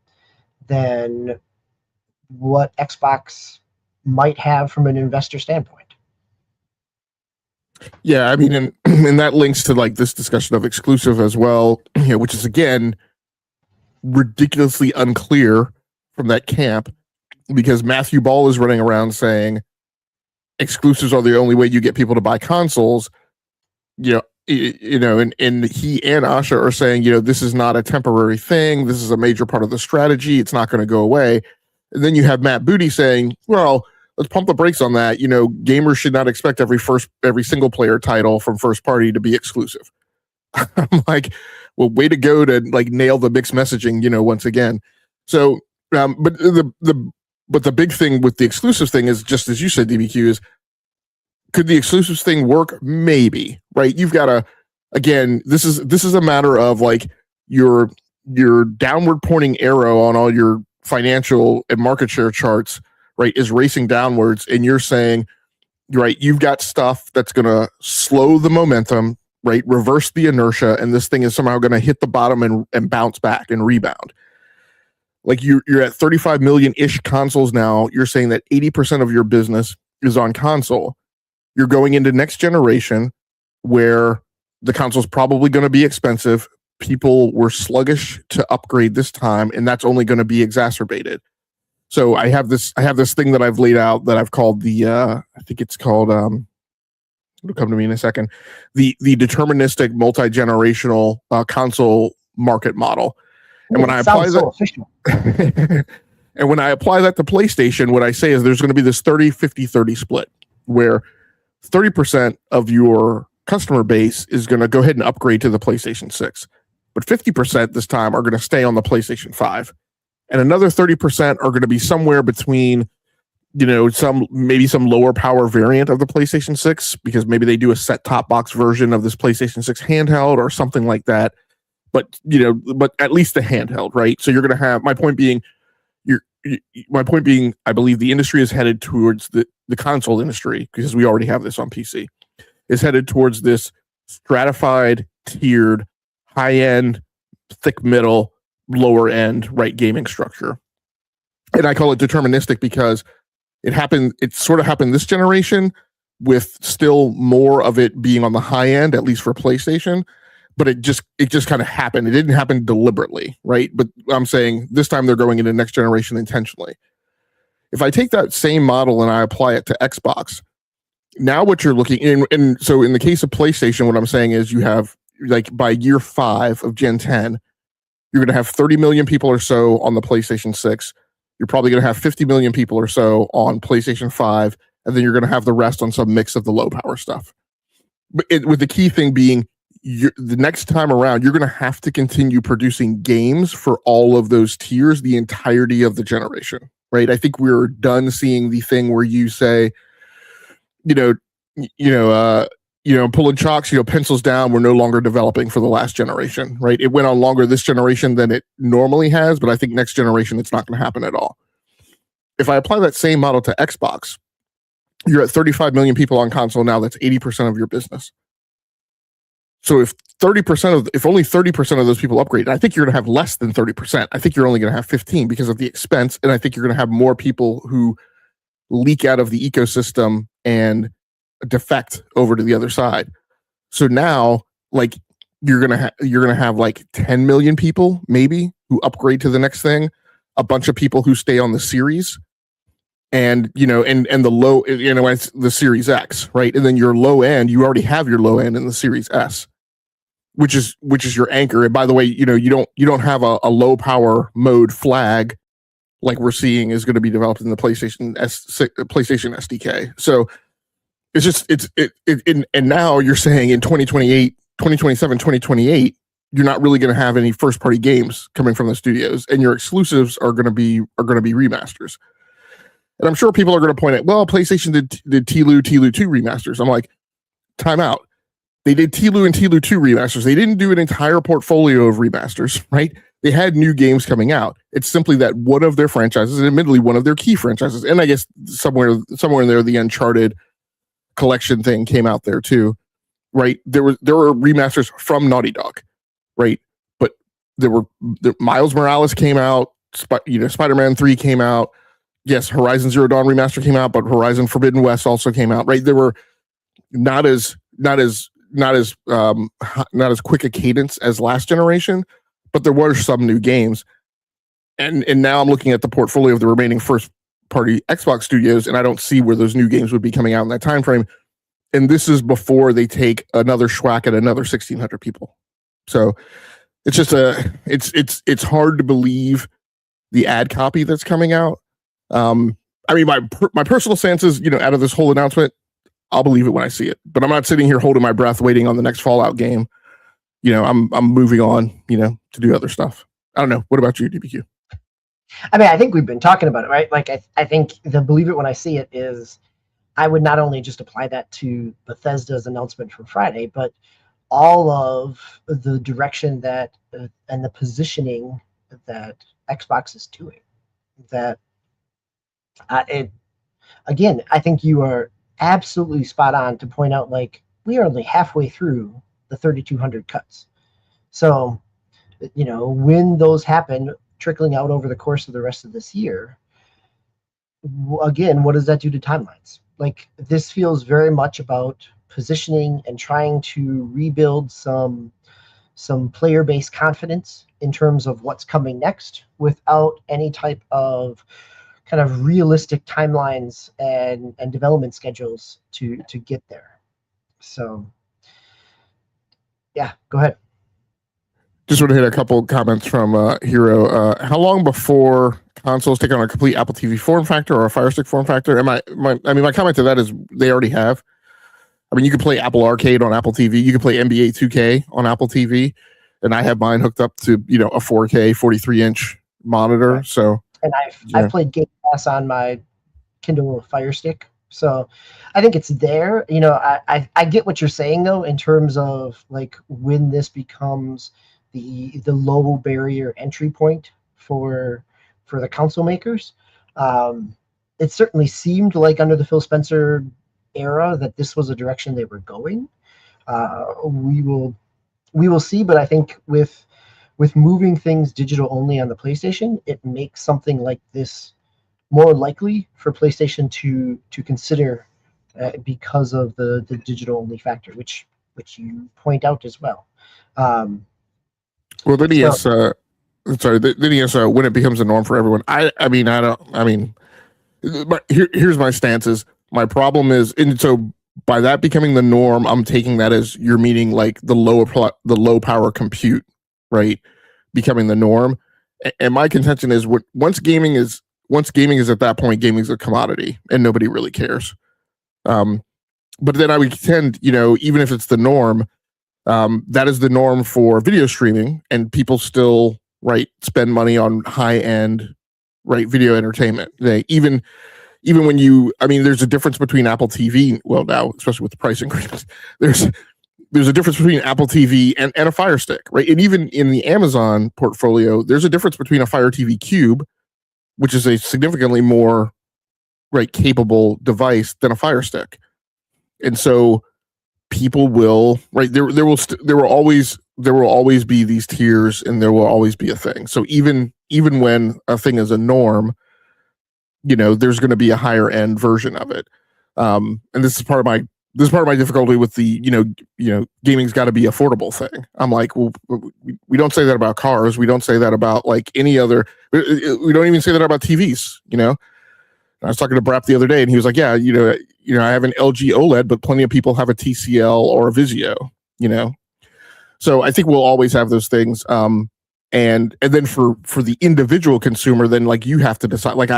Speaker 1: than what Xbox might have from an investor standpoint.
Speaker 2: Yeah, I mean, and that links to like this discussion of exclusive as well, which is again ridiculously unclear from that camp, because Matthew Ball is running around saying exclusives are the only way you get people to buy consoles. And he and Asha are saying, this is not a temporary thing. This is a major part of the strategy. It's not going to go away. And then you have Matt Booty saying, well, let's pump the brakes on that. Gamers should not expect every single player title from first party to be exclusive. I'm like, well, way to go to like nail the mixed messaging, once again. So, but the big thing with the exclusive thing is, just as you said, DBQ, is could the exclusives thing work? Maybe, right? You've got to, again, this is a matter of like your downward pointing arrow on all your financial and market share charts, right, is racing downwards, and you're saying, right, you've got stuff that's going to slow the momentum, right, reverse the inertia, and this thing is somehow going to hit the bottom and bounce back and rebound. Like you're at 35 million-ish consoles now. You're saying that 80% of your business is on console. You're going into next generation where the console's probably going to be expensive. People were sluggish to upgrade this time, and that's only going to be exacerbated. So I have this thing that I've laid out that I've called I think it's called, it'll come to me in a second, the deterministic multi-generational console market model. And when I apply that, and when I apply that to PlayStation, what I say is there's going to be this 30-50-30 split where 30% of your customer base is going to go ahead and upgrade to the PlayStation 6, but 50% this time are going to stay on the PlayStation 5. And another 30% are going to be somewhere between, some lower power variant of the PlayStation 6, because maybe they do a set-top box version of this PlayStation 6 handheld or something like that. But at least the handheld, right? So you're going to have, my point being, I believe the industry is headed towards the console industry, because we already have this on PC, is headed towards this stratified, tiered, high-end, thick middle, lower end, right, gaming structure. And I call it deterministic because it sort of happened this generation, with still more of it being on the high end, at least for PlayStation. But it just kind of happened. It didn't happen deliberately, right? But I'm saying this time they're going into next generation intentionally. If I take that same model and I apply it to Xbox, now what you're looking in, and so in the case of PlayStation, what I'm saying is you have, like, by year 5 of Gen 10, you're going to have 30 million people or so on the PlayStation 6. You're probably going to have 50 million people or so on PlayStation 5, and then you're going to have the rest on some mix of the low power stuff. But with the key thing being, the next time around, you're going to have to continue producing games for all of those tiers the entirety of the generation, right? I think we're done seeing the thing where you say, pulling chalks, pencils down, we're no longer developing for the last generation, right? It went on longer this generation than it normally has, but I think next generation, it's not going to happen at all. If I apply that same model to Xbox, you're at 35 million people on console now. That's 80% of your business. So if only 30% of those people upgrade, and I think you're going to have less than 30%. I think you're only going to have 15 because of the expense, and I think you're going to have more people who leak out of the ecosystem and defect over to the other side. So now, like, you're gonna have like 10 million people maybe who upgrade to the next thing, a bunch of people who stay on the series, and the low, it's the Series X, right? And then your low end, you already have your low end in the Series S, which is your anchor. And by the way, you don't have a low power mode flag like we're seeing is going to be developed in the PlayStation SDK. So it's just and now you're saying in 2028, 2027, 2028, you're not really going to have any first party games coming from the studios, and your exclusives are going to be remasters. And I'm sure people are going to point out, well, PlayStation did T-Lu 2 remasters. I'm like, time out. They did T-Lu and T-Lu 2 remasters. They didn't do an entire portfolio of remasters, right? They had new games coming out. It's simply that one of their franchises, and admittedly one of their key franchises, and I guess somewhere in there, the Uncharted collection thing came out there too, right? There were remasters from Naughty Dog, right? But Miles Morales came out, Spider-Man 3 came out. Yes, Horizon Zero Dawn remaster came out, but Horizon Forbidden West also came out, right? There were not as quick a cadence as last generation, but there were some new games. And now I'm looking at the portfolio of the remaining first party Xbox studios, and I don't see where those new games would be coming out in that time frame. And this is before they take another schwack at another 1,600 people. So it's just it's hard to believe the ad copy that's coming out. I mean, my personal stance is, out of this whole announcement, I'll believe it when I see it. But I'm not sitting here holding my breath, waiting on the next Fallout game. I'm moving on, to do other stuff. I don't know. What about you, DBQ?
Speaker 1: I mean, I think we've been talking about it, right? Like, I think the believe it when I see it is, I would not only just apply that to Bethesda's announcement from Friday, but all of the direction that and the positioning that Xbox is doing. That again, I think you are absolutely spot on to point out, like, we are only halfway through the 3,200 cuts. So, when those happen, trickling out over the course of the rest of this year, again, what does that do to timelines? Like, this feels very much about positioning and trying to rebuild some player-based confidence in terms of what's coming next, without any type of kind of realistic timelines and development schedules to get there. So, yeah, go ahead.
Speaker 2: Just want to hit a couple comments from Hero. How long before consoles take on a complete Apple TV form factor or a Fire Stick form factor? My comment to that is they already have. I mean, you can play Apple Arcade on Apple TV. You can play NBA 2K on Apple TV, and I have mine hooked up to a 4K 43-inch monitor. Right. So, and
Speaker 1: I've played Game Pass on my Kindle Fire Stick. So I think it's there. I get what you're saying, though, in terms of, like, when this becomes the low barrier entry point for the console makers. It certainly seemed like under the Phil Spencer era that this was a direction they were going. We will see, but I think with moving things digital only on the PlayStation, it makes something like this more likely for PlayStation to consider, because of the digital only factor, which you point out as well.
Speaker 2: Well, then he has, when it becomes a norm for everyone. Here's my stance is, my problem is, and so by that becoming the norm, I'm taking that as you're meaning like the low power compute, right? Becoming the norm. And my contention is, once gaming is at that point, gaming is a commodity and nobody really cares. But then I would contend, even if it's the norm, that is the norm for video streaming, and people still, right, spend money on high end, right, video entertainment. Even when there's a difference between Apple TV. Well, now, especially with the price increases, there's a difference between Apple TV and a Fire Stick, right? And even in the Amazon portfolio, there's a difference between a Fire TV Cube, which is a significantly more, right, capable device, than a Fire Stick. And so people will, right, there will always be these tiers, and there will always be a thing. So even when a thing is a norm, there's going to be a higher end version of it. And this is part of my difficulty with the, gaming's got to be affordable thing. I'm like, well, we don't say that about cars. We don't say that about, like, any other, we don't even say that about TVs, I was talking to Brap the other day, and he was like, yeah, I have an LG OLED, but plenty of people have a TCL or a Vizio, So I think we'll always have those things. And then for the individual consumer, then, like, you have to decide. Like,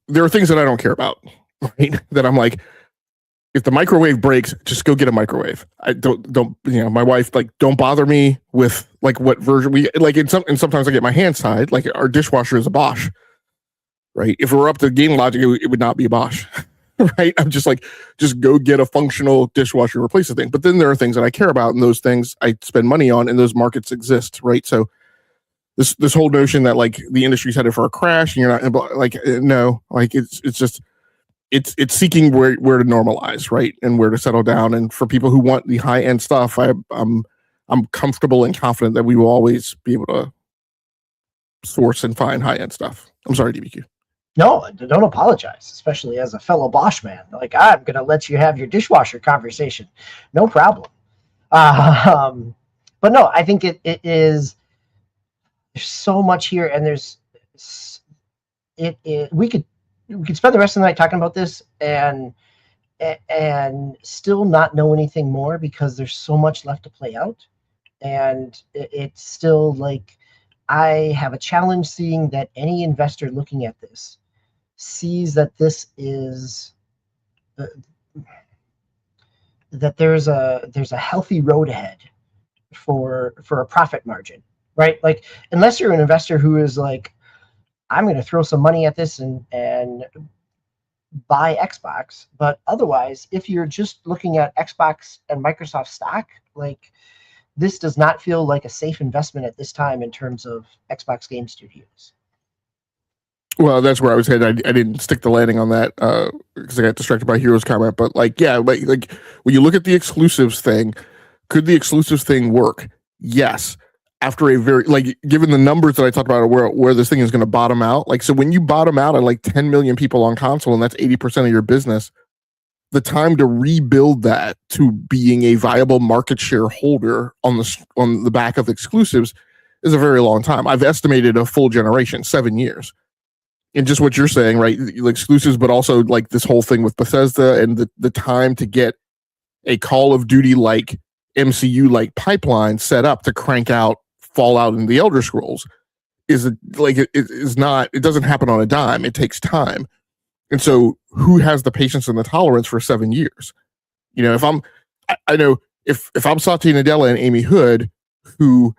Speaker 2: there are things that I don't care about, right? That I'm like, if the microwave breaks, just go get a microwave. I don't my wife, like, don't bother me with, like, what version we like. And sometimes I get my hands tied. Like, our dishwasher is a Bosch, right? If it were up to game logic, it would not be a Bosch, right? I'm just like, just go get a functional dishwasher, replace the thing. But then there are things that I care about, and those things I spend money on, and those markets exist, right? So this whole notion that like the industry's headed for a crash and you're not like, no, like it's just it's seeking where to normalize, right, and where to settle down. And for people who want the high end stuff, I'm comfortable and confident that we will always be able to source and find high end stuff. I'm sorry, DBQ.
Speaker 1: No, don't apologize, especially as a fellow Bosch man. Like, I'm going to let you have your dishwasher conversation. No problem. But no, I think it is, there's so much here, and we could spend the rest of the night talking about this and still not know anything more, because there's so much left to play out. And it's still like, I have a challenge seeing that any investor looking at this sees that this is that there's a healthy road ahead for a profit margin, right? Like, unless you're an investor who is like, I'm going to throw some money at this and buy Xbox. But otherwise, if you're just looking at Xbox and Microsoft stock, like, this does not feel like a safe investment at this time in terms of Xbox Game Studios.
Speaker 2: Well, that's where I was headed. I didn't stick the landing on that because I got distracted by Hero's comment. But like, yeah, like when you look at the exclusives thing, could the exclusives thing work? Yes. After a very, like, given the numbers that I talked about, where this thing is going to bottom out. Like, so when you bottom out at like 10 million people on console, and that's 80% of your business, the time to rebuild that to being a viable market share holder on the back of exclusives is a very long time. I've estimated a full generation, 7 years. And just what you're saying, right? Exclusives, but also like this whole thing with Bethesda and the time to get a Call of Duty like MCU like pipeline set up to crank out Fallout and the Elder Scrolls is like, it doesn't happen on a dime. It takes time. And so who has the patience and the tolerance for 7 years? You know, I know if I'm Satya Nadella and Amy Hood, who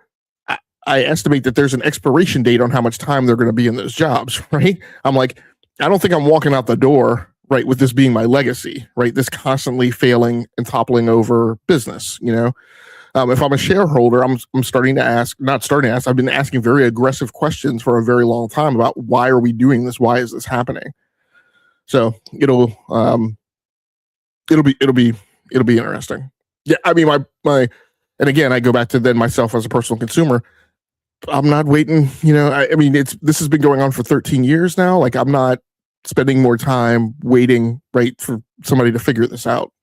Speaker 2: I estimate that there's an expiration date on how much time they're going to be in those jobs, right? I'm like, I don't think I'm walking out the door, right, with this being my legacy, right? This constantly failing and toppling over business, you know? If I'm a shareholder, I'm starting to ask, not starting to ask, I've been asking very aggressive questions for a very long time about why are we doing this? Why is this happening? So it'll be interesting. Yeah, I mean, my and again, I go back to then myself as a personal consumer. I'm not waiting, you know, I mean, this has been going on for 13 years now. Like, I'm not spending more time waiting, right, for somebody to figure this out.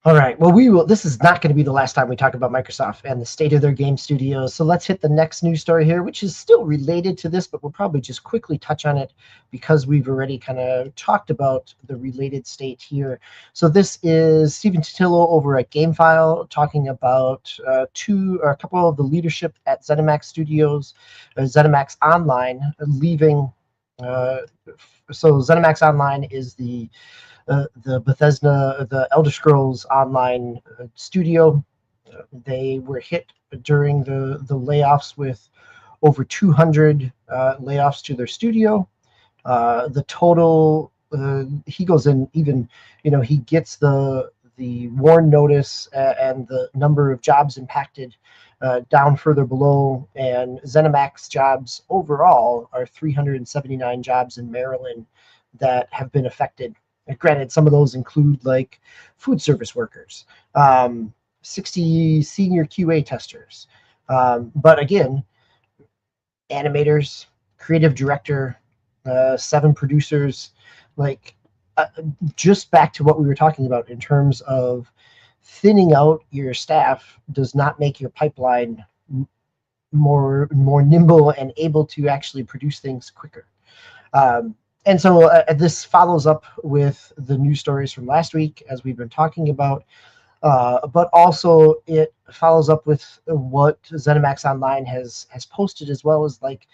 Speaker 1: All right. Well, this is not going to be the last time we talk about Microsoft and the state of their game studios. So let's hit the next news story here, which is still related to this, but we'll probably just quickly touch on it because we've already kind of talked about the related state here. So this is Stephen Totillo over at GameFile talking about a couple of the leadership at ZeniMax Studios, ZeniMax Online leaving. So ZeniMax Online is the Bethesda, the Elder Scrolls Online studio. They were hit during the layoffs with over 200 layoffs to their studio. The total, he goes in even, you know, he gets the warn notice and the number of jobs impacted down further below. And ZeniMax jobs overall are 379 jobs in Maryland that have been affected. Granted, some of those include like food service workers, 60 senior QA testers. But again, animators, creative director, 7 producers, like just back to what we were talking about in terms of thinning out your staff does not make your pipeline more nimble and able to actually produce things quicker. And so this follows up with the news stories from last week, as we've been talking about, but also it follows up with what ZeniMax Online has posted, as well as like,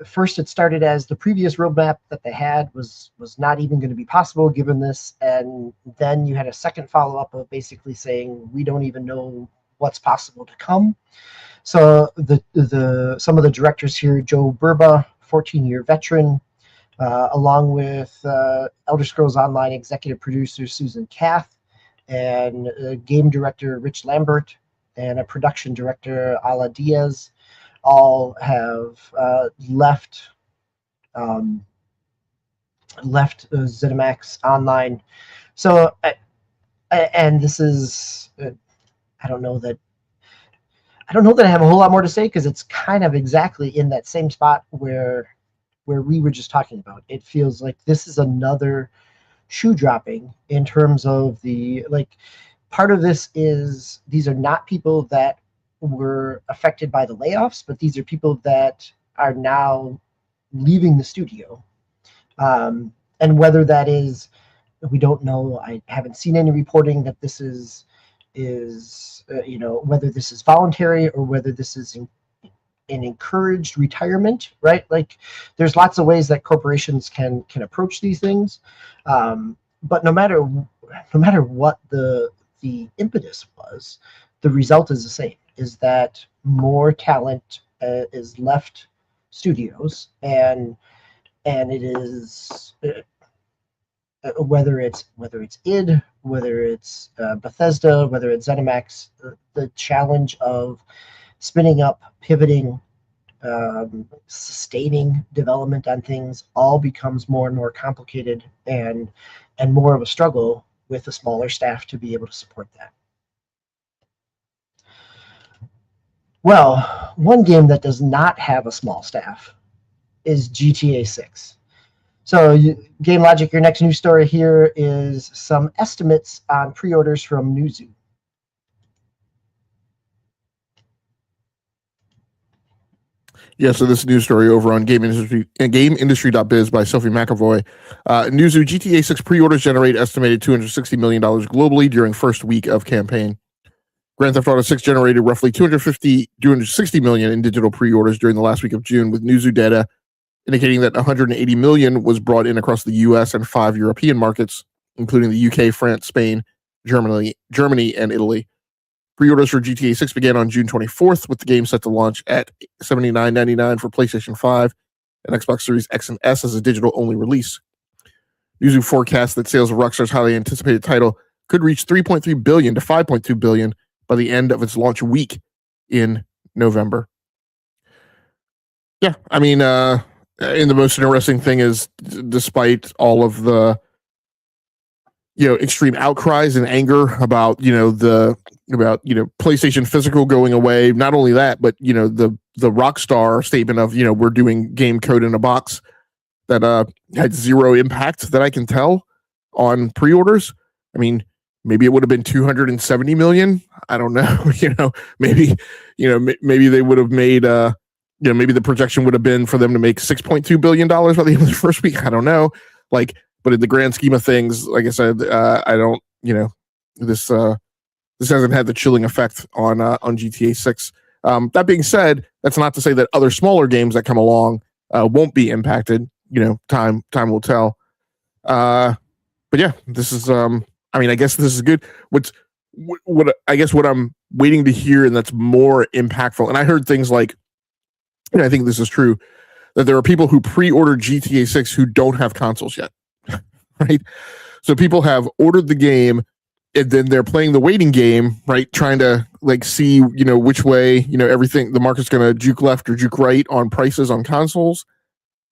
Speaker 1: first it started as the previous roadmap that they had was not even going to be possible given this, and then you had a second follow-up of basically saying we don't even know what's possible to come. So some of the directors here, Joe Burba, 14-year veteran, along with Elder Scrolls Online executive producer Susan Kath and game director Rich Lambert and a production director Ala Diaz, all have left ZeniMax Online. So, and this is, I don't know that I have a whole lot more to say, because it's kind of exactly in that same spot where we were just talking about. It feels like this is another shoe dropping in terms of the, like, part of this is these are not people that were affected by the layoffs, but these are people that are now leaving the studio. And whether that is, we don't know. I haven't seen any reporting that this is whether this is voluntary or whether this is an encouraged retirement, right? Like, there's lots of ways that corporations can approach these things, but no matter what the impetus was, the result is the same: is that more talent is left studios, and it is whether it's id, whether it's Bethesda, whether it's ZeniMax, the challenge of spinning up, pivoting, sustaining development on things all becomes more and more complicated, and more of a struggle with a smaller staff to be able to support that. Well, one game that does not have a small staff is GTA 6. So, Game Logic, your next news story here is some estimates on pre-orders from Newzoo.
Speaker 2: Yeah, so this news story over on GameIndustry.biz by Sophie McAvoy. Newzoo GTA 6 pre-orders generate estimated $260 million globally during first week of campaign. Grand Theft Auto 6 generated roughly $260 million in digital pre-orders during the last week of June, with Newzoo data indicating that $180 million was brought in across the US and 5 European markets, including the UK, France, Spain, Germany, and Italy. Pre-orders for GTA 6 began on June 24th, with the game set to launch at $79.99 for PlayStation 5 and Xbox Series X and S as a digital-only release. Newzoo forecasts that sales of Rockstar's highly anticipated title could reach $3.3 billion to $5.2 billion by the end of its launch week in November. Yeah, I mean, and the most interesting thing is, despite all of the extreme outcries and anger about PlayStation Physical going away, not only that, but the Rockstar statement of we're doing game code in a box, that had zero impact that I can tell on pre-orders. I mean, maybe it would have been 270 million. I don't know. Maybe they would have made maybe the projection would have been for them to make $6.2 billion by the end of the first week. I don't know. But in the grand scheme of things, like I said, I don't, this hasn't had the chilling effect on GTA 6. That being said, that's not to say that other smaller games that come along won't be impacted. Time will tell. But yeah, this is, I guess this is good. What I'm waiting to hear, and that's more impactful. And I heard things like, I think this is true, that there are people who pre-ordered GTA 6 who don't have consoles yet, right? So people have ordered the game, and then they're playing the waiting game, right? Trying to see, which way, everything, the market's going to juke left or juke right on prices on consoles,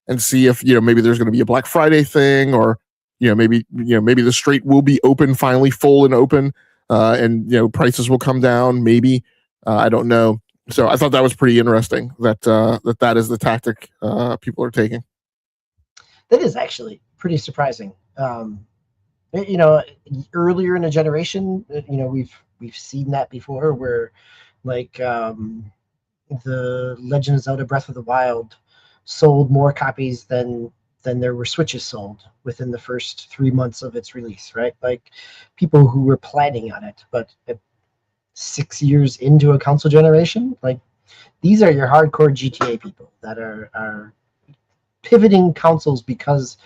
Speaker 2: and see if, maybe there's going to be a Black Friday thing, or, maybe the Strait will be open, finally full and open, and, prices will come down. Maybe, I don't know. So I thought that was pretty interesting that that is the tactic people are taking.
Speaker 1: That is actually pretty surprising. Earlier in a generation, we've seen that before, where the Legend of Zelda Breath of the Wild sold more copies than there were Switches sold within the first 3 months of its release, right? Like, people who were planning on it, but 6 years into a console generation, these are your hardcore GTA people that are pivoting consoles because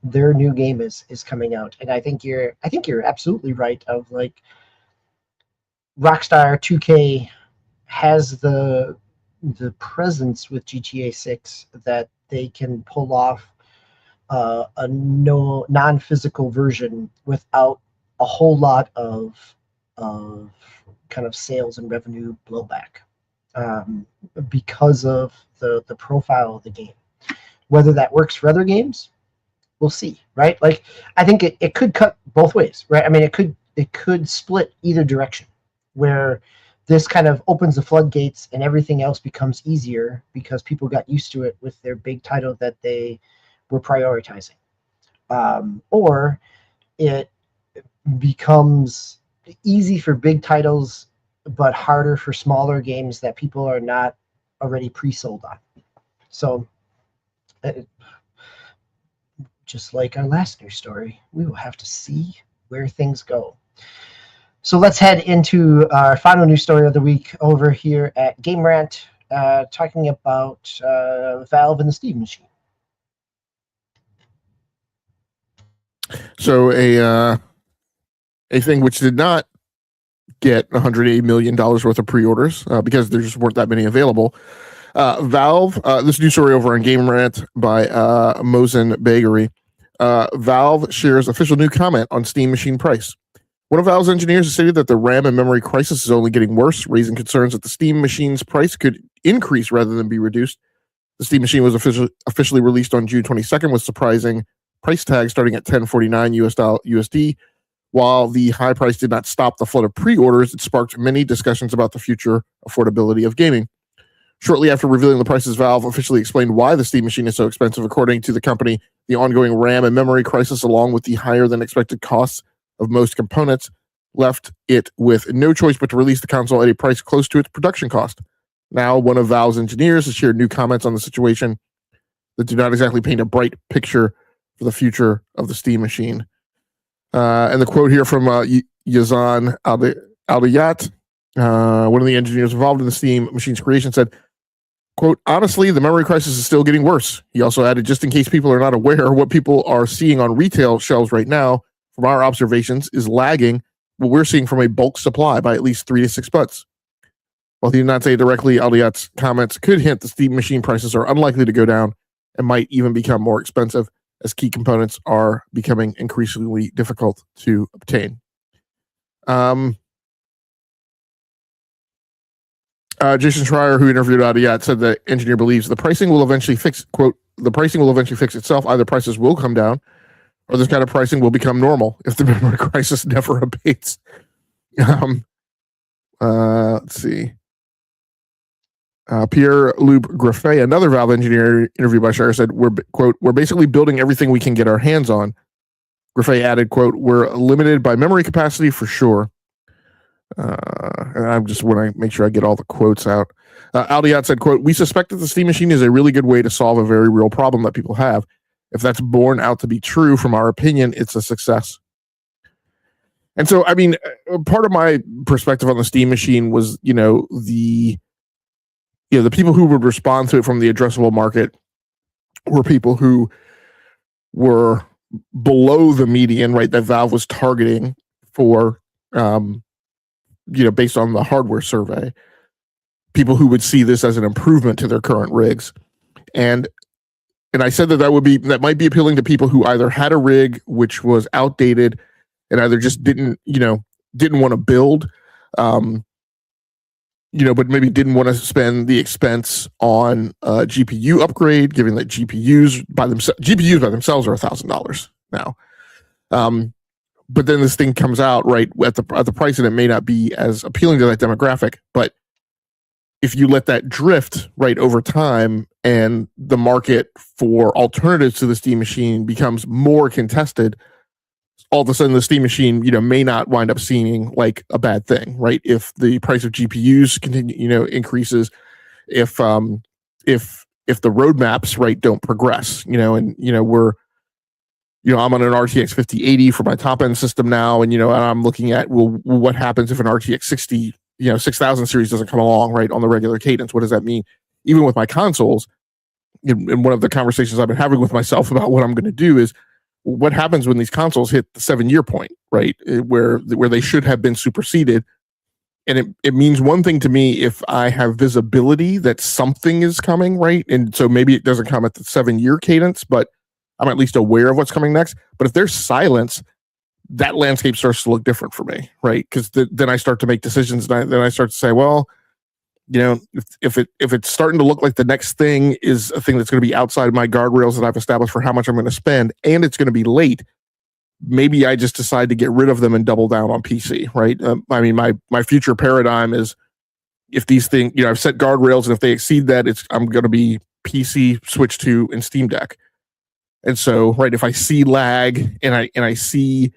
Speaker 1: their new game is coming out. And I think you're absolutely right of Rockstar 2K has the presence with GTA 6 that they can pull off a no non-physical version without a whole lot of kind of sales and revenue blowback, because of the profile of the game. Whether that works for other games, we'll see, right? Like, I think it could cut both ways, right? I mean, it could split either direction, where this kind of opens the floodgates and everything else becomes easier because people got used to it with their big title that they were prioritizing, or it becomes easy for big titles but harder for smaller games that people are not already pre-sold on. So just like our last news story, we will have to see where things go. So let's head into our final news story of the week over here at Game Rant, talking about Valve and the Steam Machine.
Speaker 2: So a thing which did not get $180 million worth of pre-orders because there just weren't that many available. Valve, this news story over on Game Rant by Mosen Bagery. Valve shares official new comment on Steam Machine price. One of Valve's engineers has stated that the RAM and memory crisis is only getting worse, raising concerns that the Steam Machine's price could increase rather than be reduced. The Steam Machine was officially released on June 22nd with surprising price tag starting at $1049 USD. While the high price did not stop the flood of pre-orders, it sparked many discussions about the future affordability of gaming. Shortly after revealing the prices, Valve officially explained why the Steam Machine is so expensive. According to the company, the ongoing RAM and memory crisis, along with the higher than expected costs of most components, left it with no choice but to release the console at a price close to its production cost. Now, one of Valve's engineers has shared new comments on the situation that do not exactly paint a bright picture for the future of the Steam Machine. And the quote here from Yazan Aldayat, one of the engineers involved in the Steam Machine's creation, said, quote, honestly, the memory crisis is still getting worse. He also added, just in case people are not aware, what people are seeing on retail shelves right now, from our observations, is lagging what we're seeing from a bulk supply by at least 3 to 6 months. While he did not say directly, Aldayat's comments could hint the Steam Machine prices are unlikely to go down and might even become more expensive as key components are becoming increasingly difficult to obtain. Jason Schreier, who interviewed Aldayat, said the engineer believes the pricing will eventually fix, quote, the pricing will eventually fix itself. Either prices will come down or this kind of pricing will become normal if the memory crisis never abates. Let's see. Pierre-Loup Graffet, another Valve engineer interviewed by Schreier, said, we're basically building everything we can get our hands on. Graffet added, quote, we're limited by memory capacity for sure. And I just want to make sure I get all the quotes out. Aldayat said, quote, we suspect that the Steam Machine is a really good way to solve a very real problem that people have. If that's borne out to be true, from our opinion, it's a success. And so, I mean, part of my perspective on the Steam Machine was, the people who would respond to it from the addressable market were people who were below the median, right, that Valve was targeting for, based on the hardware survey, people who would see this as an improvement to their current rigs. And I said that might be appealing to people who either had a rig which was outdated and either just didn't want to build, but maybe didn't want to spend the expense on a GPU upgrade, given that GPUs by themselves are $1,000 now. But then this thing comes out right at the price, and it may not be as appealing to that demographic. But if you let that drift right over time, and the market for alternatives to the Steam Machine becomes more contested, all of a sudden the Steam Machine, may not wind up seeming like a bad thing, right? If the price of GPUs continue, increases, if the roadmaps, right, don't progress, and we're, I'm on an RTX 5080 for my top end system now, and I'm looking at, what happens if an RTX 6000 series doesn't come along, right, on the regular cadence? What does that mean? Even with my consoles, and one of the conversations I've been having with myself about what I'm going to do is, what happens when these consoles hit the 7-year point, right, where they should have been superseded? And it means one thing to me if I have visibility that something is coming, right? And so maybe it doesn't come at the 7-year cadence, but I'm at least aware of what's coming next. But if there's silence, that landscape starts to look different for me, right? Because then I start to make decisions, and then I start to say, well, if it's starting to look like the next thing is a thing that's going to be outside my guardrails that I've established for how much I'm going to spend, and it's going to be late, maybe I just decide to get rid of them and double down on PC, right? I mean, my future paradigm is if these things, I've set guardrails, and if they exceed that, I'm going to be PC, Switch 2, and Steam Deck. And so, right, if I see lag and I see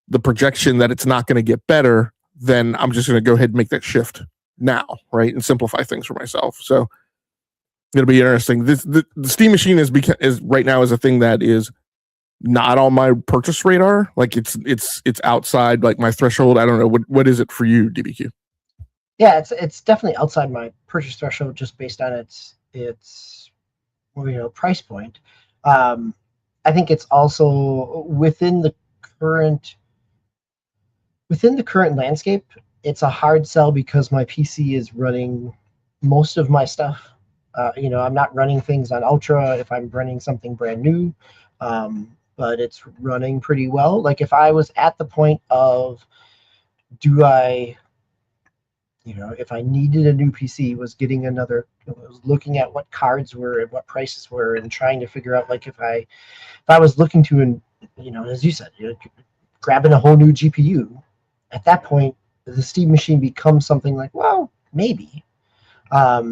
Speaker 2: the projection that it's not going to get better, then I'm just going to go ahead and make that shift now, right, and simplify things for myself. So it'll be interesting. The Steam machine is right now is a thing that is not on my purchase radar. Like it's outside like my threshold. I don't know what is it for you, DBQ?
Speaker 1: Yeah, it's definitely outside my purchase threshold just based on its price point. I think it's also within the current landscape. It's a hard sell because my PC is running most of my stuff. I'm not running things on Ultra if I'm running something brand new, but it's running pretty well. Like if I was at the point of if I needed a new PC, was looking at what cards were and what prices were and trying to figure out like if I was looking to, as you said, grabbing a whole new GPU, at that point, the Steam machine becomes something like, well, maybe. I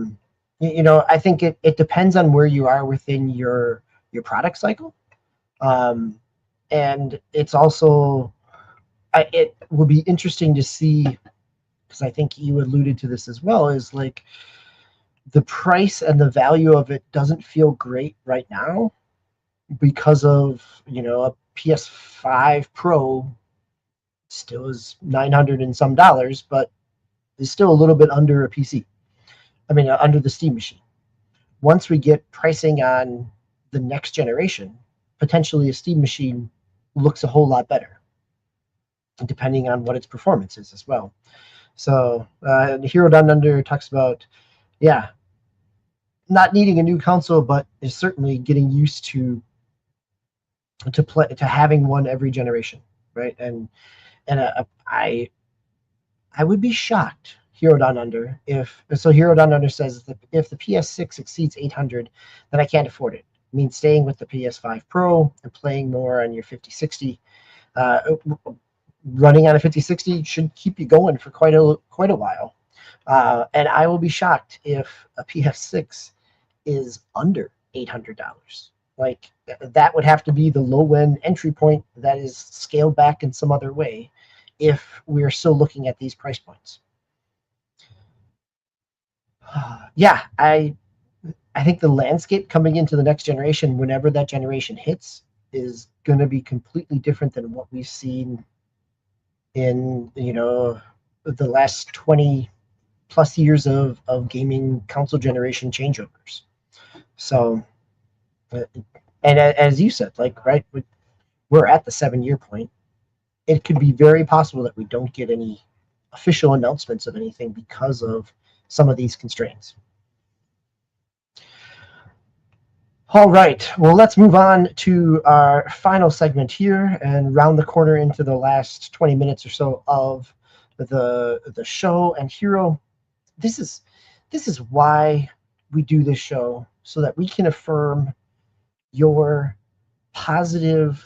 Speaker 1: think it depends on where you are within your product cycle. And it's also, it will be interesting to see, because I think you alluded to this as well, is like the price and the value of it doesn't feel great right now because of, a PS5 Pro still is $900 and some dollars, but is still a little bit under a PC. I mean, under the Steam machine. Once we get pricing on the next generation, potentially a Steam machine looks a whole lot better, depending on what its performance is as well. So Hero Down Under talks about, not needing a new console, but is certainly getting used to having one every generation, right? And I would be shocked, Hero Down Under, Hero Down Under says that if the PS6 exceeds $800, then I can't afford it. It means staying with the PS5 Pro and playing more on your 5060. Running on a 5060 should keep you going for quite a while. And I will be shocked if a PS6 is under $800. Like that would have to be the low end entry point that is scaled back in some other way if we're still looking at these price points. I think the landscape coming into the next generation, whenever that generation hits, is going to be completely different than what we've seen in the last 20 plus years of gaming console generation changeovers. So, and as you said, like, right, we're at the 7-year point. It could be very possible that we don't get any official announcements of anything because of some of these constraints. All right, well, let's move on to our final segment here and round the corner into the last 20 minutes or so of the show. And Hero, this is why we do this show, so that we can affirm your positive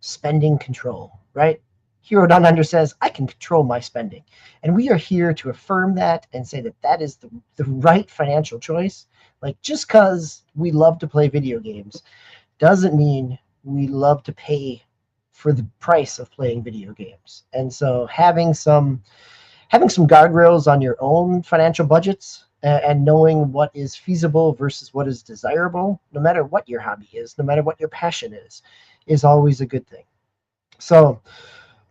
Speaker 1: spending control, right? Hero Down Under says, I can control my spending. And we are here to affirm that and say that is the right financial choice. Like, just because we love to play video games doesn't mean we love to pay for the price of playing video games. And so having some guardrails on your own financial budgets and knowing what is feasible versus what is desirable, no matter what your hobby is, no matter what your passion is always a good thing. So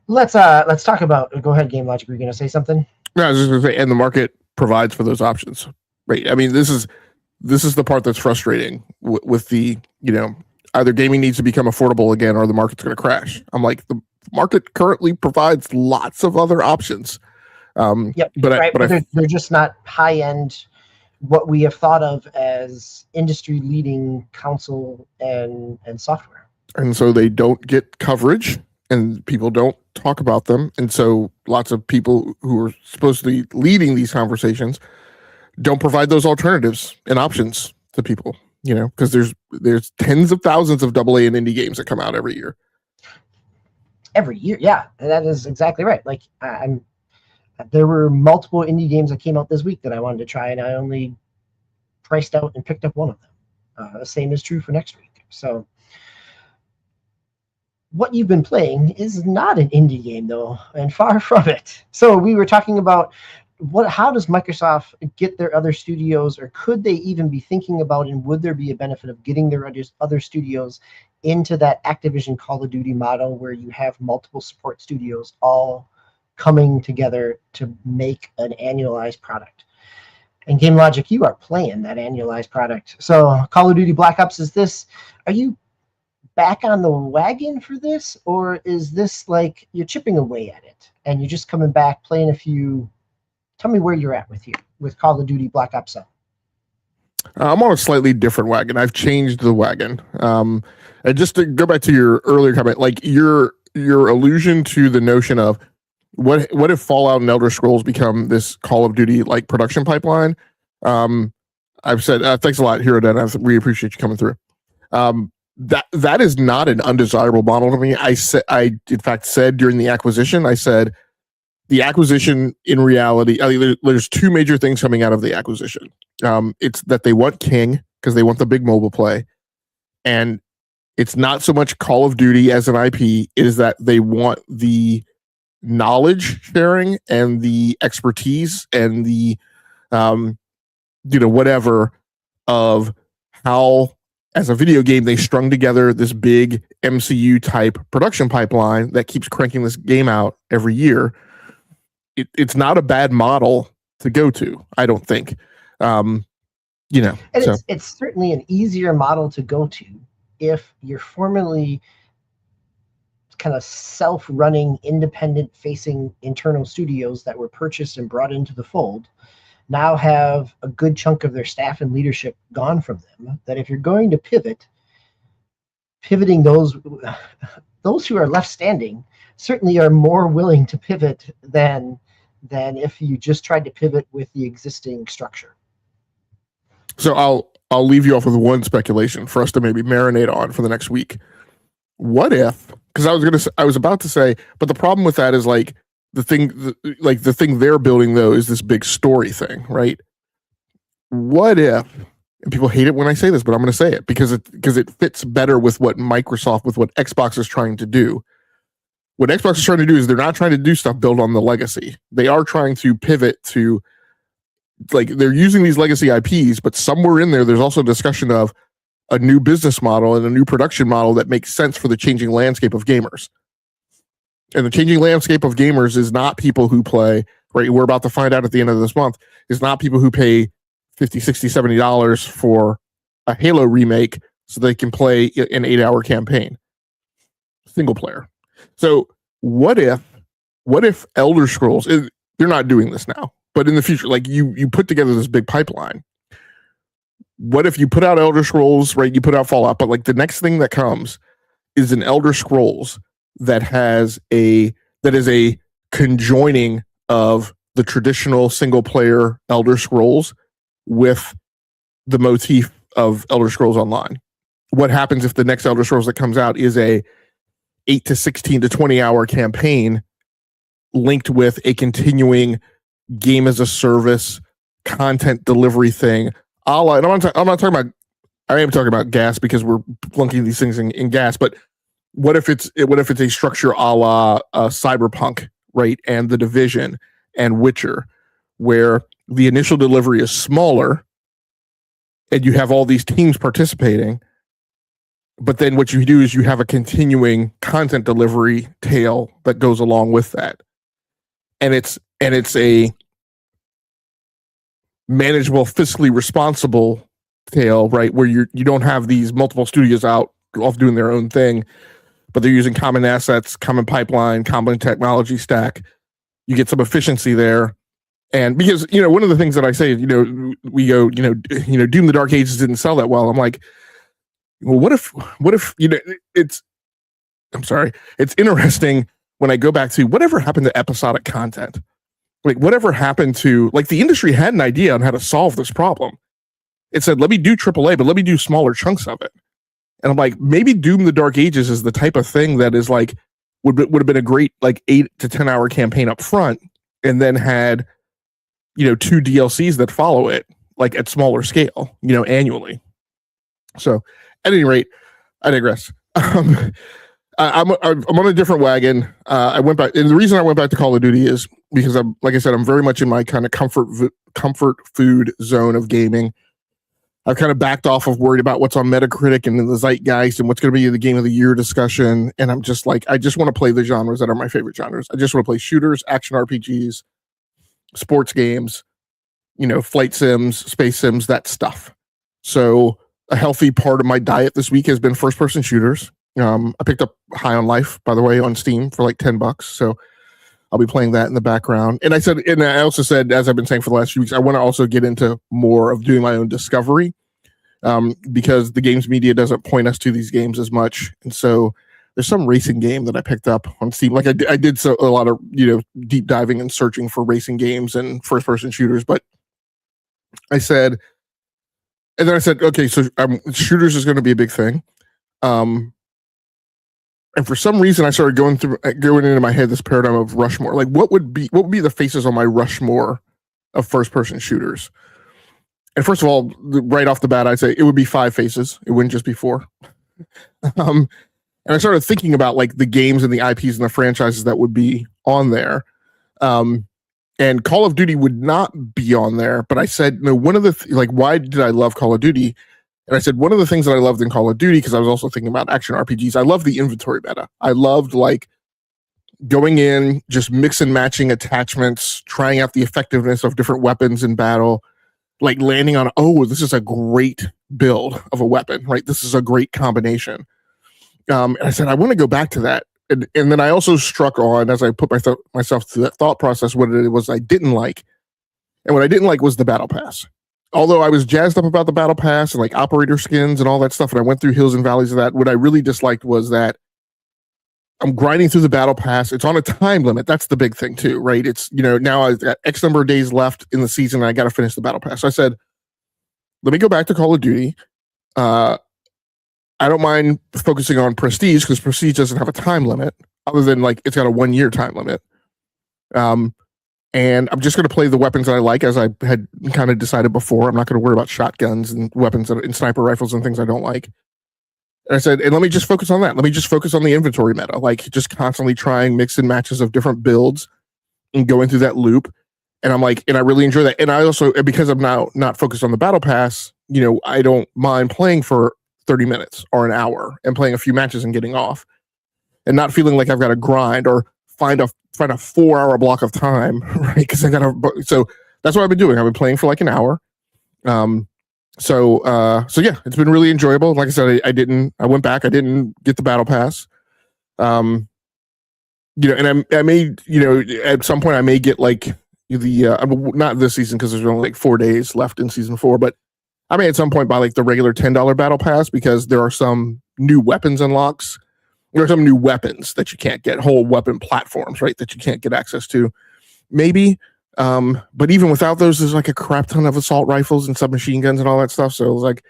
Speaker 1: let's talk about, go ahead, Game Logic, were you going to say something?
Speaker 2: No, I was just going to say, and the market provides for those options, right? I mean, this is the part that's frustrating with the, either gaming needs to become affordable again or the market's going to crash. I'm like, the market currently provides lots of other options.
Speaker 1: Yep, but they're just not high end what we have thought of as industry-leading console and software.
Speaker 2: And so they don't get coverage, and people don't talk about them. And so lots of people who are supposed to be leading these conversations don't provide those alternatives and options to people, because there's tens of thousands of AA and indie games that come out every year.
Speaker 1: Every year, yeah, and that is exactly right. Like there were multiple indie games that came out this week that I wanted to try, and I only priced out and picked up one of them. The same is true for next week. So what you've been playing is not an indie game, though, and far from it. So we were talking about how does Microsoft get their other studios, or could they even be thinking about, and would there be a benefit of getting their other studios into that Activision Call of Duty model where you have multiple support studios all coming together to make an annualized product? And Game Logic, you are playing that annualized product. So Call of Duty Black Ops are you back on the wagon for this, or is this like you're chipping away at it and you're just coming back, playing a few? Tell me where you're at with Call of Duty Black Ops 7.
Speaker 2: I'm on a slightly different wagon. I've changed the wagon. And just to go back to your earlier comment, like your allusion to the notion of what if Fallout and Elder Scrolls become this Call of Duty like production pipeline? I've said thanks a lot, Hero Dan. We appreciate you coming through. That is not an undesirable model to me. I in fact said during the acquisition, I said the acquisition in reality, there's two major things coming out of the acquisition. It's that they want King because they want the big mobile play, and it's not so much Call of Duty as an IP. It is that they want the knowledge sharing and the expertise and the whatever of how, as a video game, they strung together this big MCU type production pipeline that keeps cranking this game out every year. It's not a bad model to go to, I don't think. And so.
Speaker 1: It's certainly an easier model to go to if you're formerly kind of self-running, independent-facing internal studios that were purchased and brought into the fold now have a good chunk of their staff and leadership gone from them. That if you're going to pivoting those who are left standing certainly are more willing to pivot than if you just tried to pivot with the existing structure.
Speaker 2: So I'll leave you off with one speculation for us to maybe marinate on for the next week. What if? Because I was about to say, but the problem with that is like the thing they're building though is this big story thing, right? What if? And people hate it when I say this, but I'm going to say it because it fits better with what Xbox is trying to do. What Xbox is trying to do is they're not trying to do stuff built on the legacy. They are trying to pivot to, like, they're using these legacy IPs, but somewhere in there's also discussion of a new business model and a new production model that makes sense for the changing landscape of gamers. And the changing landscape of gamers is not people who play, right? We're about to find out at the end of this month, is not people who pay $50, $60, $70 for a Halo remake so they can play an 8-hour campaign, single player. So what if Elder Scrolls, they're not doing this now, but in the future, like you put together this big pipeline. What if you put out Elder Scrolls, right? You put out Fallout, but like the next thing that comes is an Elder Scrolls that is a conjoining of the traditional single player Elder Scrolls with the motif of Elder Scrolls Online. What happens if the next Elder Scrolls that comes out is a 8 to 16 to 20 hour campaign linked with a continuing game as a service content delivery thing? And I'm not talking about, I am talking about gas because we're flunking these things in gas, but what if it's a structure a la Cyberpunk, right? And The Division and Witcher, where the initial delivery is smaller and you have all these teams participating, but then what you do is you have a continuing content delivery tail that goes along with that. And it's a manageable, fiscally responsible tail, right? Where you don't have these multiple studios out off doing their own thing, but they're using common assets, common pipeline, common technology stack. You get some efficiency there, And because, one of the things that I say, we go, Doom the Dark Ages didn't sell that well. I'm like, well, what if, I'm sorry, it's interesting when I go back to whatever happened to episodic content. Like, whatever happened to, like, the industry had an idea on how to solve this problem. It said, let me do AAA, but let me do smaller chunks of it. And I'm like, maybe Doom the Dark Ages is the type of thing that is like, would have been a great, like, 8 to 10 hour campaign up front, and then had, 2 DLCs that follow it, like, at smaller scale, annually. So, at any rate, I digress. I'm on a different wagon. I went back, and the reason I went back to Call of Duty is because like I said, I'm very much in my kind of comfort food zone of gaming. I've kind of backed off of worried about what's on Metacritic and the zeitgeist and what's going to be the game of the year discussion. And I'm just like, I just want to play the genres that are my favorite genres. I just want to play shooters, action RPGs, sports games, flight sims, space sims, that stuff. So a healthy part of my diet this week has been first person shooters. I picked up High on Life, by the way, on Steam for like $10. So I'll be playing that in the background. And I also said, as I've been saying for the last few weeks, I want to also get into more of doing my own discovery, because the games media doesn't point us to these games as much. And so there's some racing game that I picked up on Steam. Like I did a lot of, deep diving and searching for racing games and first person shooters. But I said, okay, so shooters is going to be a big thing. And for some reason, I started going into my head this paradigm of Rushmore. Like, what would be the faces on my Rushmore of first-person shooters? And first of all, right off the bat, I'd say it would be 5 faces. It wouldn't just be 4. And I started thinking about like the games and the IPs and the franchises that would be on there. And Call of Duty would not be on there. But I said, no, one of the why did I love Call of Duty? And I said, one of the things that I loved in Call of Duty, because I was also thinking about action RPGs, I love the inventory meta. I loved like going in, just mix and matching attachments, trying out the effectiveness of different weapons in battle, like landing on, oh, this is a great build of a weapon, right? This is a great combination. And I said, I want to go back to that. And then I also struck on, as I put myself through that thought process, what it was I didn't like. And what I didn't like was the battle pass. Although I was jazzed up about the battle pass and like operator skins and all that stuff, and I went through hills and valleys of that, what I really disliked was that I'm grinding through the battle pass. It's on a time limit. That's the big thing too, right? It's, now I've got X number of days left in the season and I got to finish the battle pass. So I said, let me go back to Call of Duty. I don't mind focusing on Prestige because Prestige doesn't have a time limit other than like it's got a 1 year time limit. And I'm just going to play the weapons that I like, as I had kind of decided before. I'm not going to worry about shotguns and weapons and sniper rifles and things I don't like. And I said, and let me just focus on that. Let me just focus on the inventory meta, like just constantly trying mix and matches of different builds and going through that loop. And I'm like, and I really enjoy that. And I also, because I'm now not focused on the battle pass, I don't mind playing for 30 minutes or an hour and playing a few matches and getting off and not feeling like I've got to grind or find a 4-hour block of time, right? Because so that's what I've been doing. I've been playing for like an hour. So yeah, it's been really enjoyable. Like I said, I went back, I didn't get the battle pass. And I may, at some point I may get like not this season because there's only like 4 days left in season 4, but I may at some point buy like the regular $10 battle pass because there are some new weapons unlocks. There are some new weapons that you can't get, whole weapon platforms, right, that you can't get access to. Maybe, but even without those, there's like a crap ton of assault rifles and submachine guns and all that stuff. So like,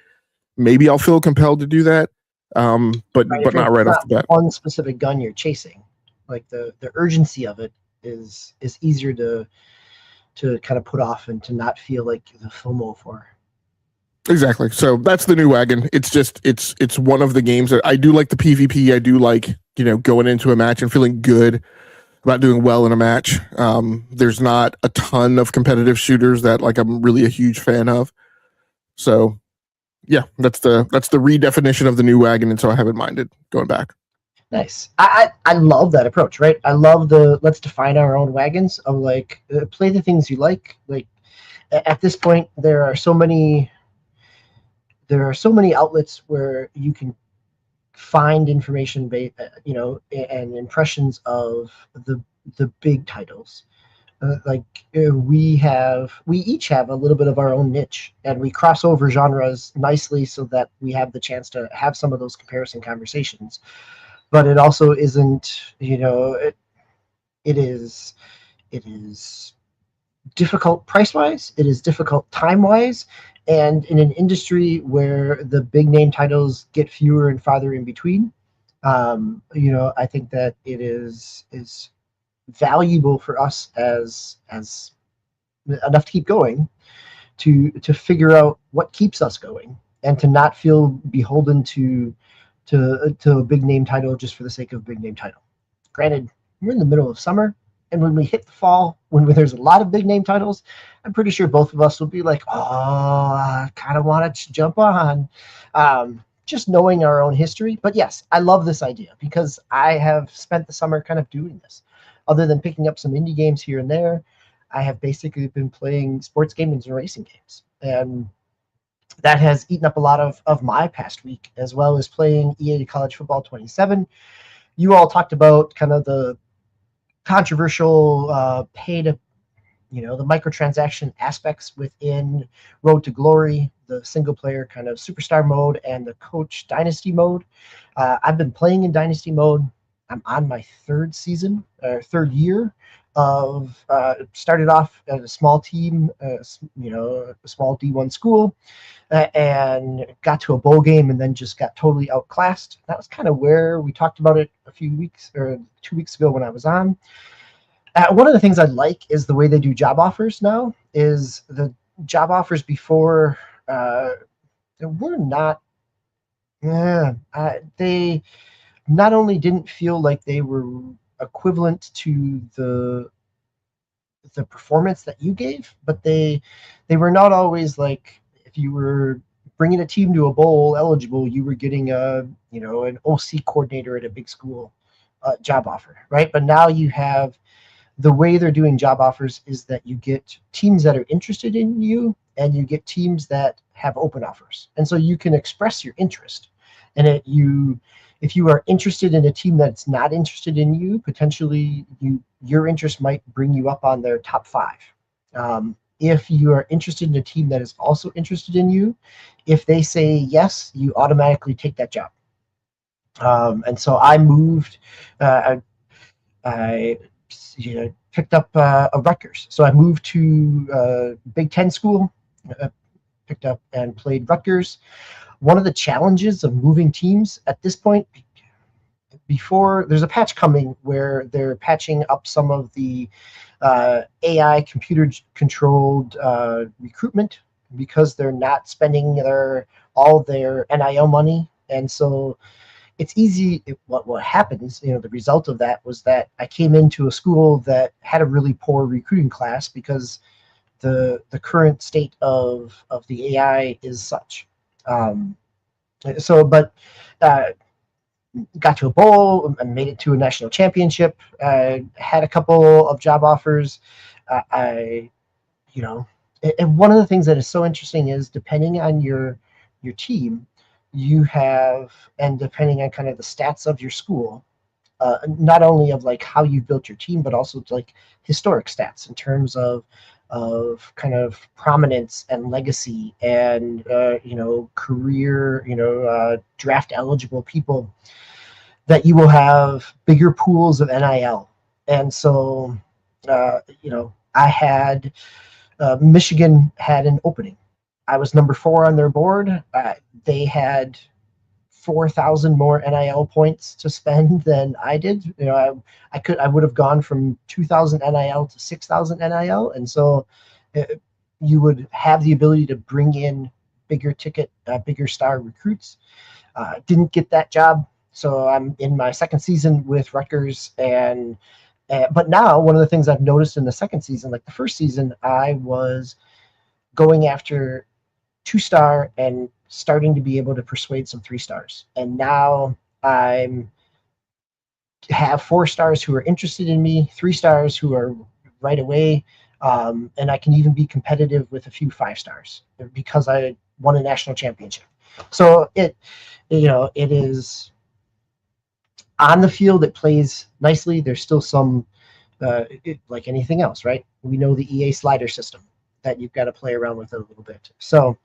Speaker 2: maybe I'll feel compelled to do that, but not right off the bat.
Speaker 1: One specific gun you're chasing, like the urgency of it is easier to kind of put off and to not feel like the FOMO for.
Speaker 2: Exactly. So that's the new wagon. It's just it's one of the games that I do like the PvP. I do like, going into a match and feeling good about doing well in a match. There's not a ton of competitive shooters that like I'm really a huge fan of. So yeah, that's the redefinition of the new wagon, and so I haven't minded going back.
Speaker 1: Nice. I love that approach, right? I love the let's define our own wagons of like play the things you like. Like at this point, there are so many outlets where you can find information, and impressions of the big titles. We each have a little bit of our own niche, and we cross over genres nicely so that we have the chance to have some of those comparison conversations. But it also isn't, it is it is difficult price wise, it is difficult time wise, and in an industry where the big name titles get fewer and farther in between. I think that it is valuable for us as enough to keep going, to figure out what keeps us going, and to not feel beholden to a big name title just for the sake of a big name title. Granted, we're in the middle of summer, and when we hit the fall, when there's a lot of big name titles, I'm pretty sure both of us will be like, "Oh, I kind of want to jump on." Just knowing our own history. But yes, I love this idea because I have spent the summer kind of doing this. Other than picking up some indie games here and there, I have basically been playing sports games and racing games. And that has eaten up a lot of my past week, as well as playing EA College Football 27. You all talked about kind of the controversial pay to, the microtransaction aspects within Road to Glory, the single player kind of superstar mode, and the coach dynasty mode. I've been playing in dynasty mode. I'm on my third year of started off at a small team, a small D1 school, and got to a bowl game and then just got totally outclassed. That was kind of where we talked about it a few weeks or 2 weeks ago when I was on. One of the things I like is the way they do job offers now. Is the job offers before were not. They not only didn't feel like they were equivalent to the performance that you gave, but they were not always like, if you were bringing a team to a bowl eligible, you were getting an OC coordinator at a big school job offer, right? But now you have, the way they're doing job offers is that you get teams that are interested in you, and you get teams that have open offers, and so you can express your interest. And if you are interested in a team that's not interested in you, potentially your interest might bring you up on their top 5. If you are interested in a team that is also interested in you, if they say yes, you automatically take that job. And so I moved. I picked up a Rutgers. So I moved to Big Ten school, picked up and played Rutgers. One of the challenges of moving teams at this point, before there's a patch coming where they're patching up some of the AI computer controlled recruitment, because they're not spending all their NIL money. And so it's easy. What happens, the result of that was that I came into a school that had a really poor recruiting class, because the current state of the AI is such. Got to a bowl, made it to a national championship, had a couple of job offers. And one of the things that is so interesting is, depending on your team, you have, and depending on kind of the stats of your school, not only of like how you built your team, but also like historic stats in terms of kind of prominence and legacy and career, draft eligible people, that you will have bigger pools of NIL. And so I had Michigan had an opening. I was number 4 on their board. They had 4,000 more NIL points to spend than I did. I would have gone from 2,000 NIL to 6,000 NIL, and so you would have the ability to bring in bigger ticket, bigger star recruits. Didn't get that job, so I'm in my second season with Rutgers, but now one of the things I've noticed in the second season, like the first season, I was going after 2-star and starting to be able to persuade some 3-stars. And now I have 4-stars who are interested in me, 3-stars who are right away, and I can even be competitive with a few 5-stars because I won a national championship. So it is on the field, it plays nicely. There's still some, like anything else, right? we know the EA slider system that you've got to play around with a little bit. So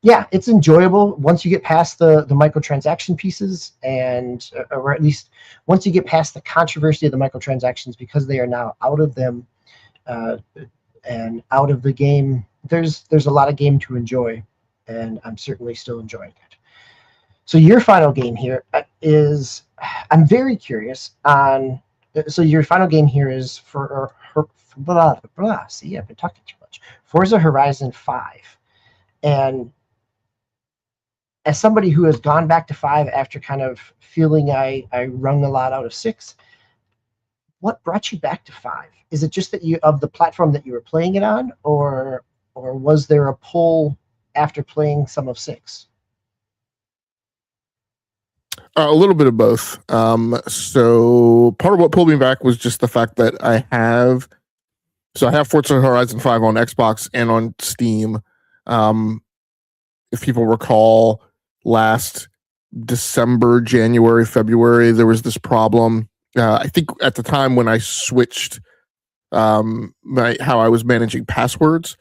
Speaker 1: yeah, it's enjoyable once you get past the microtransaction pieces, and or at least once you get past the controversy of the microtransactions, because they are now out of them and out of the game. There's a lot of game to enjoy, and I'm certainly still enjoying it. So your final game here is, I'm very curious on. So your final game here is for blah, blah, blah. See, I've been talking too much. Forza Horizon 5, and as somebody who has gone back to 5 after kind of feeling I wrung a lot out of 6, what brought you back to 5? Is it just that you, of the platform that you were playing it on, or was there a pull after playing some of 6?
Speaker 2: A little bit of both. So part of what pulled me back was just the fact that I have Forza Horizon 5 on Xbox and on Steam. If people recall, last December, January, February, there was this problem. I think at the time when I switched how I was managing passwords,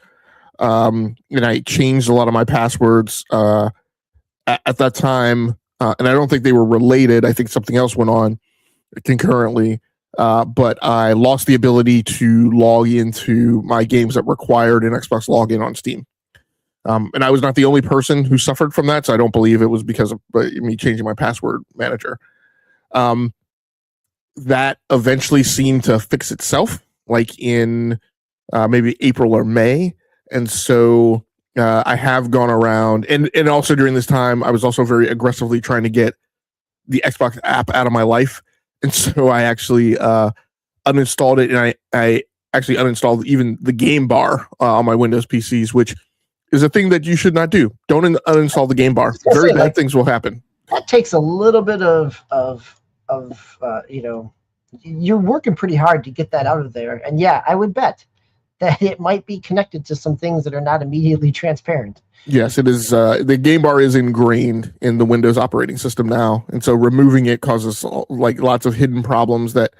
Speaker 2: and I changed a lot of my passwords at that time. And I don't think they were related. I think something else went on concurrently. But I lost the ability to log into my games that required an Xbox login on Steam. And I was not the only person who suffered from that, so I don't believe it was because of me changing my password manager. That eventually seemed to fix itself, like in maybe April or May. And so I have gone around, and also during this time, I was also very aggressively trying to get the Xbox app out of my life. And so I actually uninstalled it, and I actually uninstalled even the game bar on my Windows PCs, which is a thing that you should not do. Don't uninstall the game bar. Very bad things will happen.
Speaker 1: That takes a little bit of you're working pretty hard to get that out of there. And yeah, I would bet that it might be connected to some things that are not immediately transparent.
Speaker 2: Yes, it is. The game bar is ingrained in the Windows operating system now, and so removing it causes like lots of hidden problems that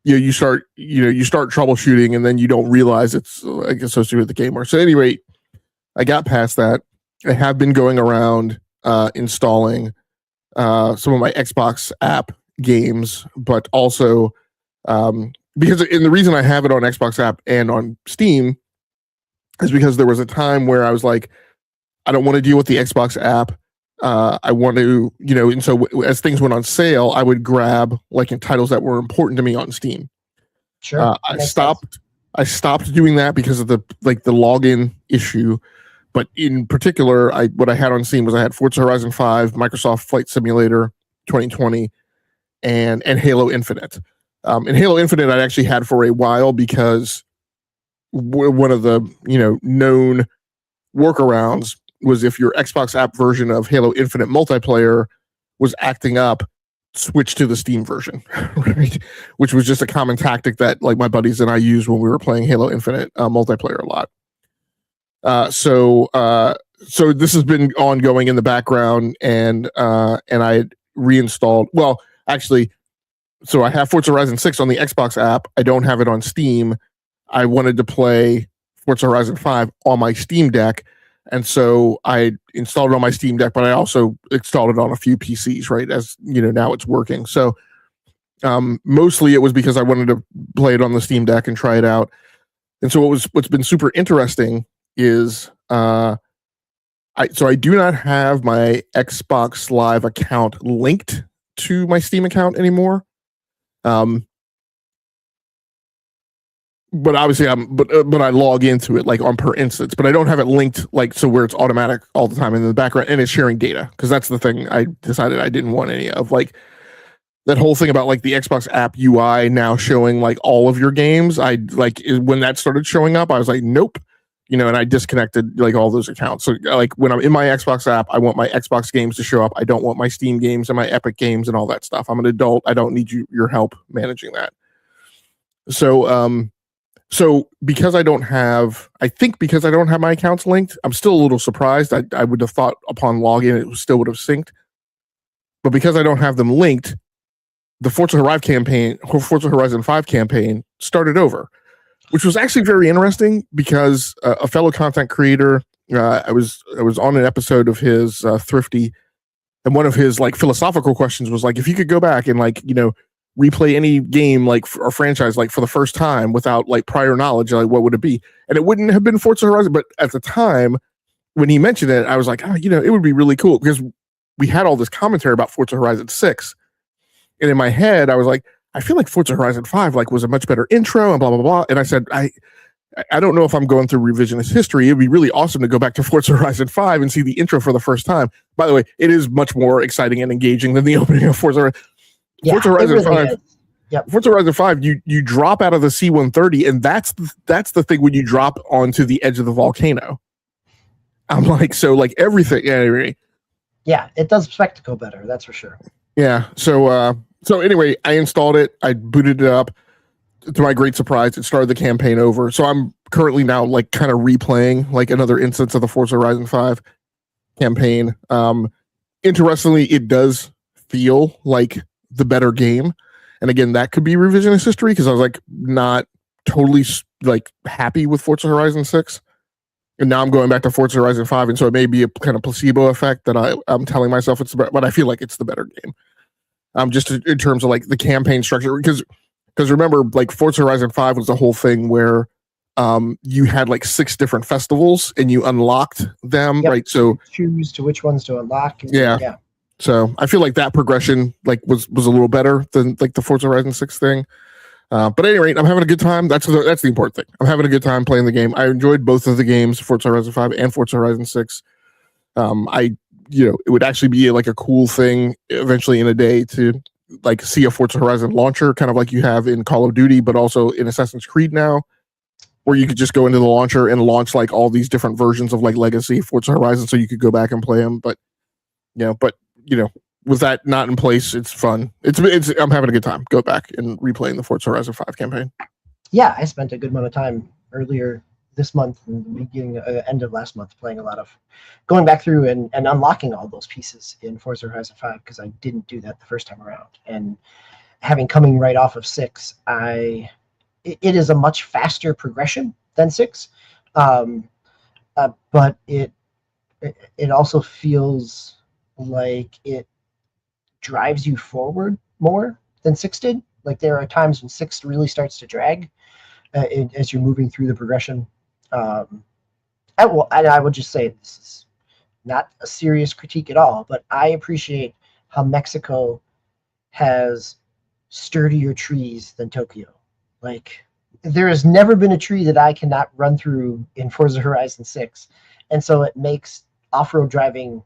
Speaker 2: you start troubleshooting, and then you don't realize it's like associated with the game bar. So at any rate, I got past that. I have been going around installing some of my Xbox app games, but also because and the reason I have it on Xbox app and on Steam is because there was a time where I was like, I don't want to deal with the Xbox app. I want to, and so as things went on sale, I would grab like titles that were important to me on Steam.
Speaker 1: Sure.
Speaker 2: I stopped doing that because of the login issue. But in particular, what I had on Steam was I had Forza Horizon 5, Microsoft Flight Simulator 2020, and Halo Infinite. And Halo Infinite I actually had for a while because one of the known workarounds was if your Xbox app version of Halo Infinite multiplayer was acting up, switch to the Steam version, right? Which was just a common tactic that like my buddies and I used when we were playing Halo Infinite multiplayer a lot. So this has been ongoing in the background, and I reinstalled. Well, actually, so I have Forza Horizon 6 on the Xbox app. I don't have it on Steam. I wanted to play Forza Horizon 5 on my Steam Deck, and so I installed it on my Steam Deck, but I also installed it on a few PCs, right? As now it's working. So mostly it was because I wanted to play it on the Steam Deck and try it out. And so what's been super interesting is I do not have my Xbox Live account linked to my Steam account anymore. But obviously but I log into it like on per instance, but I don't have it linked like so where it's automatic all the time in the background, and it's sharing data, because that's the thing I decided I didn't want any of, like that whole thing about like the Xbox app UI now showing like all of your games. When that started showing up, I was like, nope. And I disconnected like all those accounts. So like when I'm in my Xbox app, I want my Xbox games to show up. I don't want my Steam games and my Epic games and all that stuff. I'm an adult. I don't need your help managing that. So because I don't have my accounts linked, I'm still a little surprised. I would have thought upon login it still would have synced. But because I don't have them linked, the Forza Horizon 5 campaign started over. which was actually very interesting because a fellow content creator, I was on an episode of his Thrifty, and one of his like philosophical questions was like, if you could go back and like, you know, replay any game like or franchise like for the first time without like prior knowledge, like what would it be? And it wouldn't have been Forza Horizon, but at the time when he mentioned it, I was like, oh, you know, it would be really cool because we had all this commentary about Forza Horizon 6. And in my head, I was like, I feel like Forza Horizon 5 like was a much better intro and blah, blah, blah. And I said, I don't know if I'm going through revisionist history. It'd be really awesome to go back to Forza Horizon 5 and see the intro for the first time. By the way, it is much more exciting and engaging than the opening of Forza.
Speaker 1: Yeah,
Speaker 2: Forza Horizon
Speaker 1: it really
Speaker 2: 5.
Speaker 1: is. Yep.
Speaker 2: Forza Horizon 5, you drop out of the C-130, and that's the thing when you drop onto the edge of the volcano. I'm like, so like everything.
Speaker 1: Yeah, it does spectacle better, that's for sure.
Speaker 2: Yeah. So anyway, I installed it. I booted it up. To my great surprise, it started the campaign over. So I'm currently now like kind of replaying like another instance of the Forza Horizon 5 campaign. Interestingly, it does feel like the better game. And again, that could be revisionist history because I was like not totally like happy with Forza Horizon 6. And now I'm going back to Forza Horizon 5. And so it may be a kind of placebo effect that I'm telling myself it's the better, but I feel like it's the better game. Just in terms of like the campaign structure, because remember, like Forza Horizon 5 was the whole thing where you had like 6 different festivals and you unlocked them, right? So
Speaker 1: choose to which ones to unlock.
Speaker 2: Yeah. So I feel like that progression like was a little better than like the Forza Horizon 6 thing. But at any rate, I'm having a good time. That's the important thing. I'm having a good time playing the game. I enjoyed both of the games, Forza Horizon 5 and Forza Horizon 6. It would actually be like a cool thing eventually in a day to like see a Forza Horizon launcher, kind of like you have in Call of Duty, but also in Assassin's Creed now, where you could just go into the launcher and launch like all these different versions of like Legacy Forza Horizon, so you could go back and play them. But with that not in place, it's fun. I'm having a good time. Go back and replaying the Forza Horizon 5 campaign.
Speaker 1: Yeah, I spent a good amount of time earlier this month and the beginning end of last month playing a lot of going back through and unlocking all those pieces in Forza Horizon 5 because I didn't do that the first time around. And having coming right off of 6, it is a much faster progression than 6, but it also feels like it drives you forward more than 6 did. Like there are times when 6 really starts to drag as you're moving through the progression. I would just say this is not a serious critique at all, but I appreciate how Mexico has sturdier trees than Tokyo. Like there has never been a tree that I cannot run through in Forza Horizon 6. And so it makes off-road driving,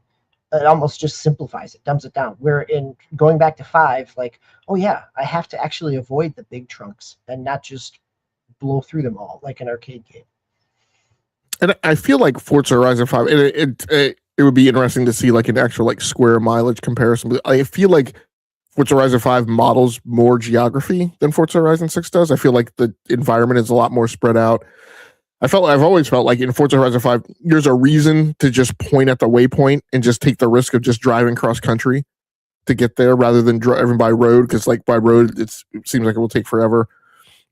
Speaker 1: it almost just simplifies it, dumbs it down. Where in going back to 5, like, oh yeah, I have to actually avoid the big trunks and not just blow through them all like an arcade game.
Speaker 2: And I feel like Forza Horizon 5, it would be interesting to see like an actual like square mileage comparison. But I feel like Forza Horizon 5 models more geography than Forza Horizon 6 does. I feel like the environment is a lot more spread out. I've always felt like in Forza Horizon 5, there's a reason to just point at the waypoint and just take the risk of just driving cross country to get there rather than driving by road, because like by road it seems like it will take forever.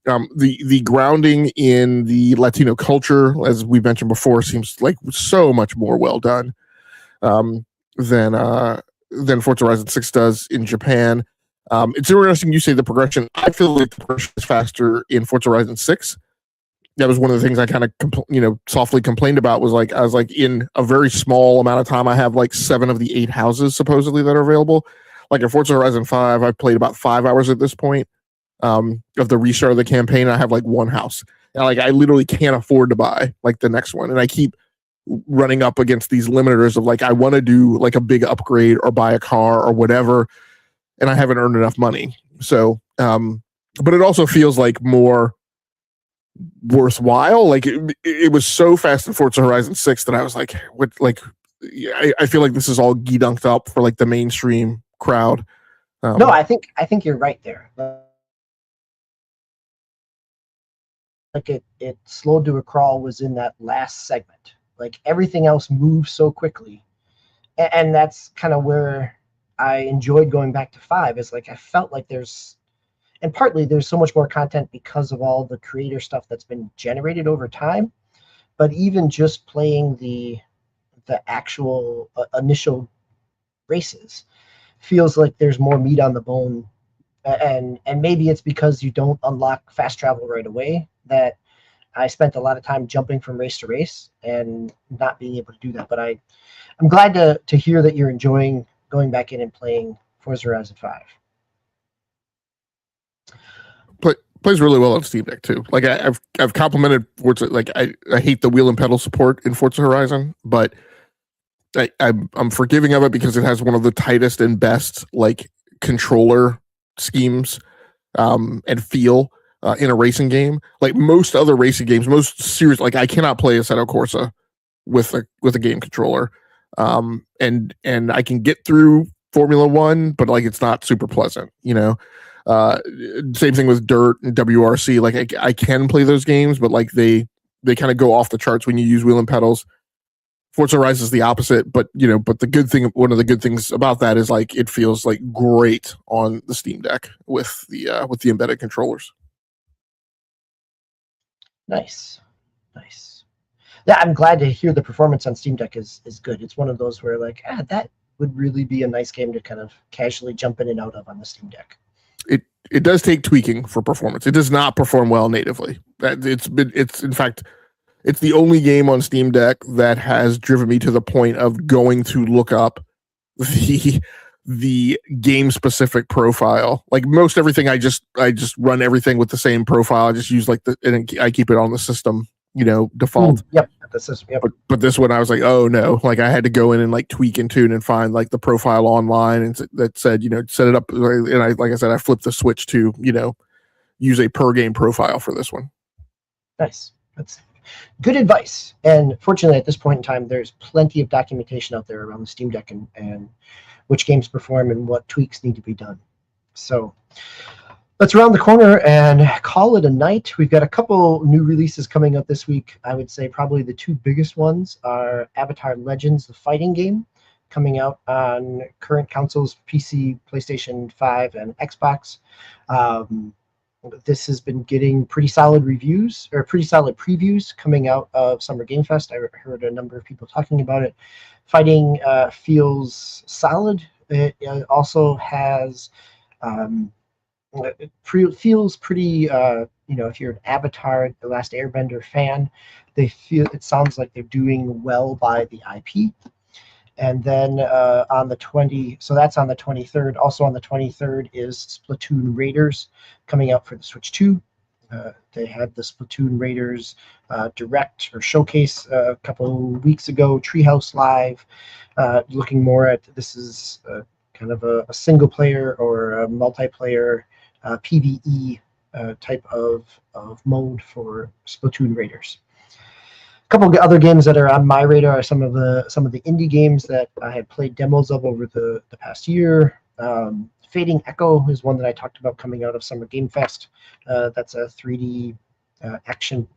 Speaker 2: The grounding in the Latino culture, as we mentioned before, seems like so much more well done than Forza Horizon 6 does in Japan. It's interesting you say the progression. I feel like the progression is faster in Forza Horizon 6. That was one of the things I kind of softly complained about. Was like I was like, in a very small amount of time, I have like 7 of the 8 houses supposedly that are available. Like in Forza Horizon 5, I've played about 5 hours at this point. Of the restart of the campaign, I have like 1 house, and like I literally can't afford to buy like the next one, and I keep running up against these limiters of like I want to do like a big upgrade or buy a car or whatever, and I haven't earned enough money. So, but it also feels like more worthwhile. Like it was so fast in Forza Horizon 6 that I was like, what? Like, I feel like this is all gedunked up for like the mainstream crowd.
Speaker 1: No, I think you're right there. Like it slowed to a crawl was in that last segment. Like everything else moves so quickly, and that's kind of where I enjoyed going back to 5. Is like I felt like there's, and partly there's so much more content because of all the creator stuff that's been generated over time. But even just playing the actual initial races feels like there's more meat on the bone, and maybe it's because you don't unlock fast travel right away that I spent a lot of time jumping from race to race and not being able to do that. But I'm glad to hear that you're enjoying going back in and playing Forza Horizon 5.
Speaker 2: Plays really well on Steam Deck too. Like I've complimented Forza. Like I hate the wheel and pedal support in Forza Horizon, but I'm forgiving of it because it has one of the tightest and best like controller schemes and feel in a racing game. Like most other racing games, most serious. Like I cannot play Assetto Corsa with a game controller, and I can get through Formula One, but like it's not super pleasant, you know. Same thing with Dirt and WRC. Like I can play those games, but like they kind of go off the charts when you use wheel and pedals. Forza Horizon is the opposite, but the good thing, one of the good things about that is like it feels like great on the Steam Deck with the embedded controllers.
Speaker 1: Nice. Yeah, I'm glad to hear the performance on Steam Deck is good. It's one of those where like that would really be a nice game to kind of casually jump in and out of on the Steam Deck.
Speaker 2: It does take tweaking for performance. It does not perform well natively. It's in fact, it's the only game on Steam Deck that has driven me to the point of going to look up the game specific profile. Like most everything, I just run everything with the same profile. I just use and I keep it on the system, default.
Speaker 1: Yep. The system. Yep.
Speaker 2: But this one I was like, oh no, like I had to go in and like tweak and tune and find like the profile online and that said, set it up. And I flipped the switch to, use a per game profile for this one.
Speaker 1: Nice. That's good advice. And fortunately at this point in time, there's plenty of documentation out there around the Steam Deck and which games perform and what tweaks need to be done. So let's round the corner and call it a night. We've got a couple new releases coming up this week. I would say probably the two biggest ones are Avatar Legends, the fighting game, coming out on current consoles, PC, PlayStation 5, and Xbox. This has been getting pretty solid reviews, or pretty solid previews coming out of Summer Game Fest. I heard a number of people talking about it. Fighting feels solid. It also has... it feels pretty, if you're an Avatar, The Last Airbender fan, it sounds like they're doing well by the IP. And then on the 23rd. Also on the 23rd is Splatoon Raiders coming out for the Switch 2. They had the Splatoon Raiders direct or showcase a couple weeks ago, Treehouse Live, looking more at this is kind of a single player or a multiplayer PvE type of mode for Splatoon Raiders. A couple of other games that are on my radar are some of the indie games that I had played demos of over the past year. Fading Echo is one that I talked about coming out of Summer Game Fest. That's a 3D action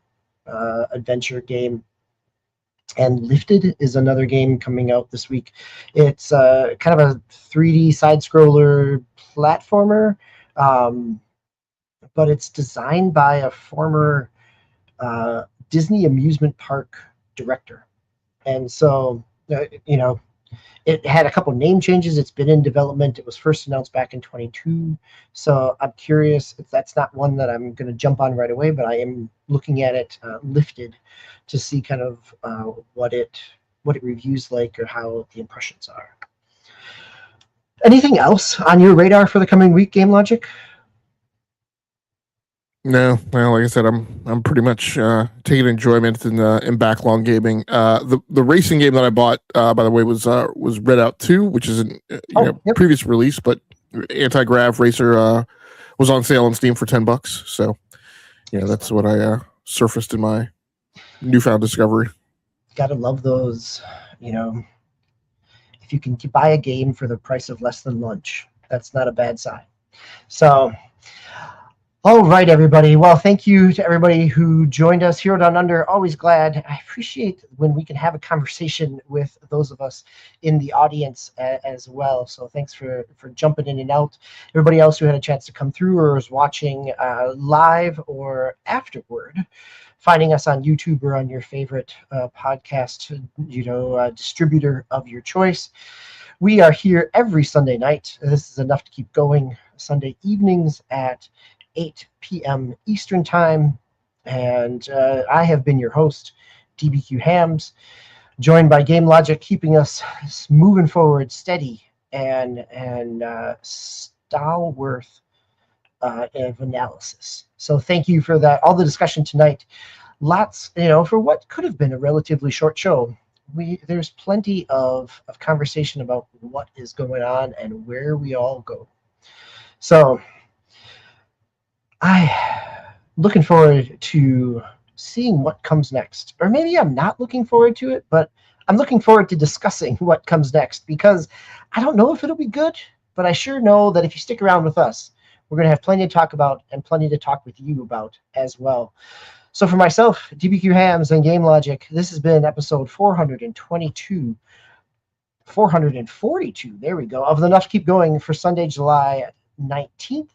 Speaker 1: adventure game. And Lifted is another game coming out this week. It's kind of a 3D side-scroller platformer, but it's designed by a former Disney amusement park director. And so, it had a couple name changes. It's been in development. It was first announced back in 2022. So I'm curious if that's not one that I'm going to jump on right away, but I am looking at it Lifted to see kind of what it reviews like or how the impressions are. Anything else on your radar for the coming week, Game Logic?
Speaker 2: No, well, like I said, I'm pretty much taking enjoyment in backlog gaming. The racing game that I bought, by the way, was Red Out 2, which is a previous release, but Anti-Grav Racer was on sale on Steam for $10. So, that's what I surfaced in my newfound discovery.
Speaker 1: Gotta love those. If you can buy a game for the price of less than lunch, that's not a bad sign. So. All right, everybody. Well, thank you to everybody who joined us here Down Under. Always glad. I appreciate when we can have a conversation with those of us in the audience as well. So thanks for jumping in and out. Everybody else who had a chance to come through or is watching live or afterward, finding us on YouTube or on your favorite podcast, distributor of your choice. We are here every Sunday night. This is enough to keep going. Sunday evenings at 8 p.m. Eastern Time. And I have been your host, DBQ Hams, joined by Game Logic, keeping us moving forward, steady and stalwart of analysis. So thank you for that. All the discussion tonight. Lots, for what could have been a relatively short show. There's plenty of conversation about what is going on and where we all go. So I'm looking forward to seeing what comes next. Or maybe I'm not looking forward to it, but I'm looking forward to discussing what comes next, because I don't know if it'll be good, but I sure know that if you stick around with us, we're going to have plenty to talk about and plenty to talk with you about as well. So for myself, DBQ Hams and Game Logic, this has been episode 442. 442, there we go, of the Enough to Keep Going for Sunday, July 19th.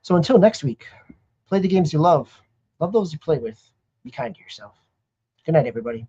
Speaker 1: So until next week, play the games you love those you play with, be kind to yourself. Good night, everybody.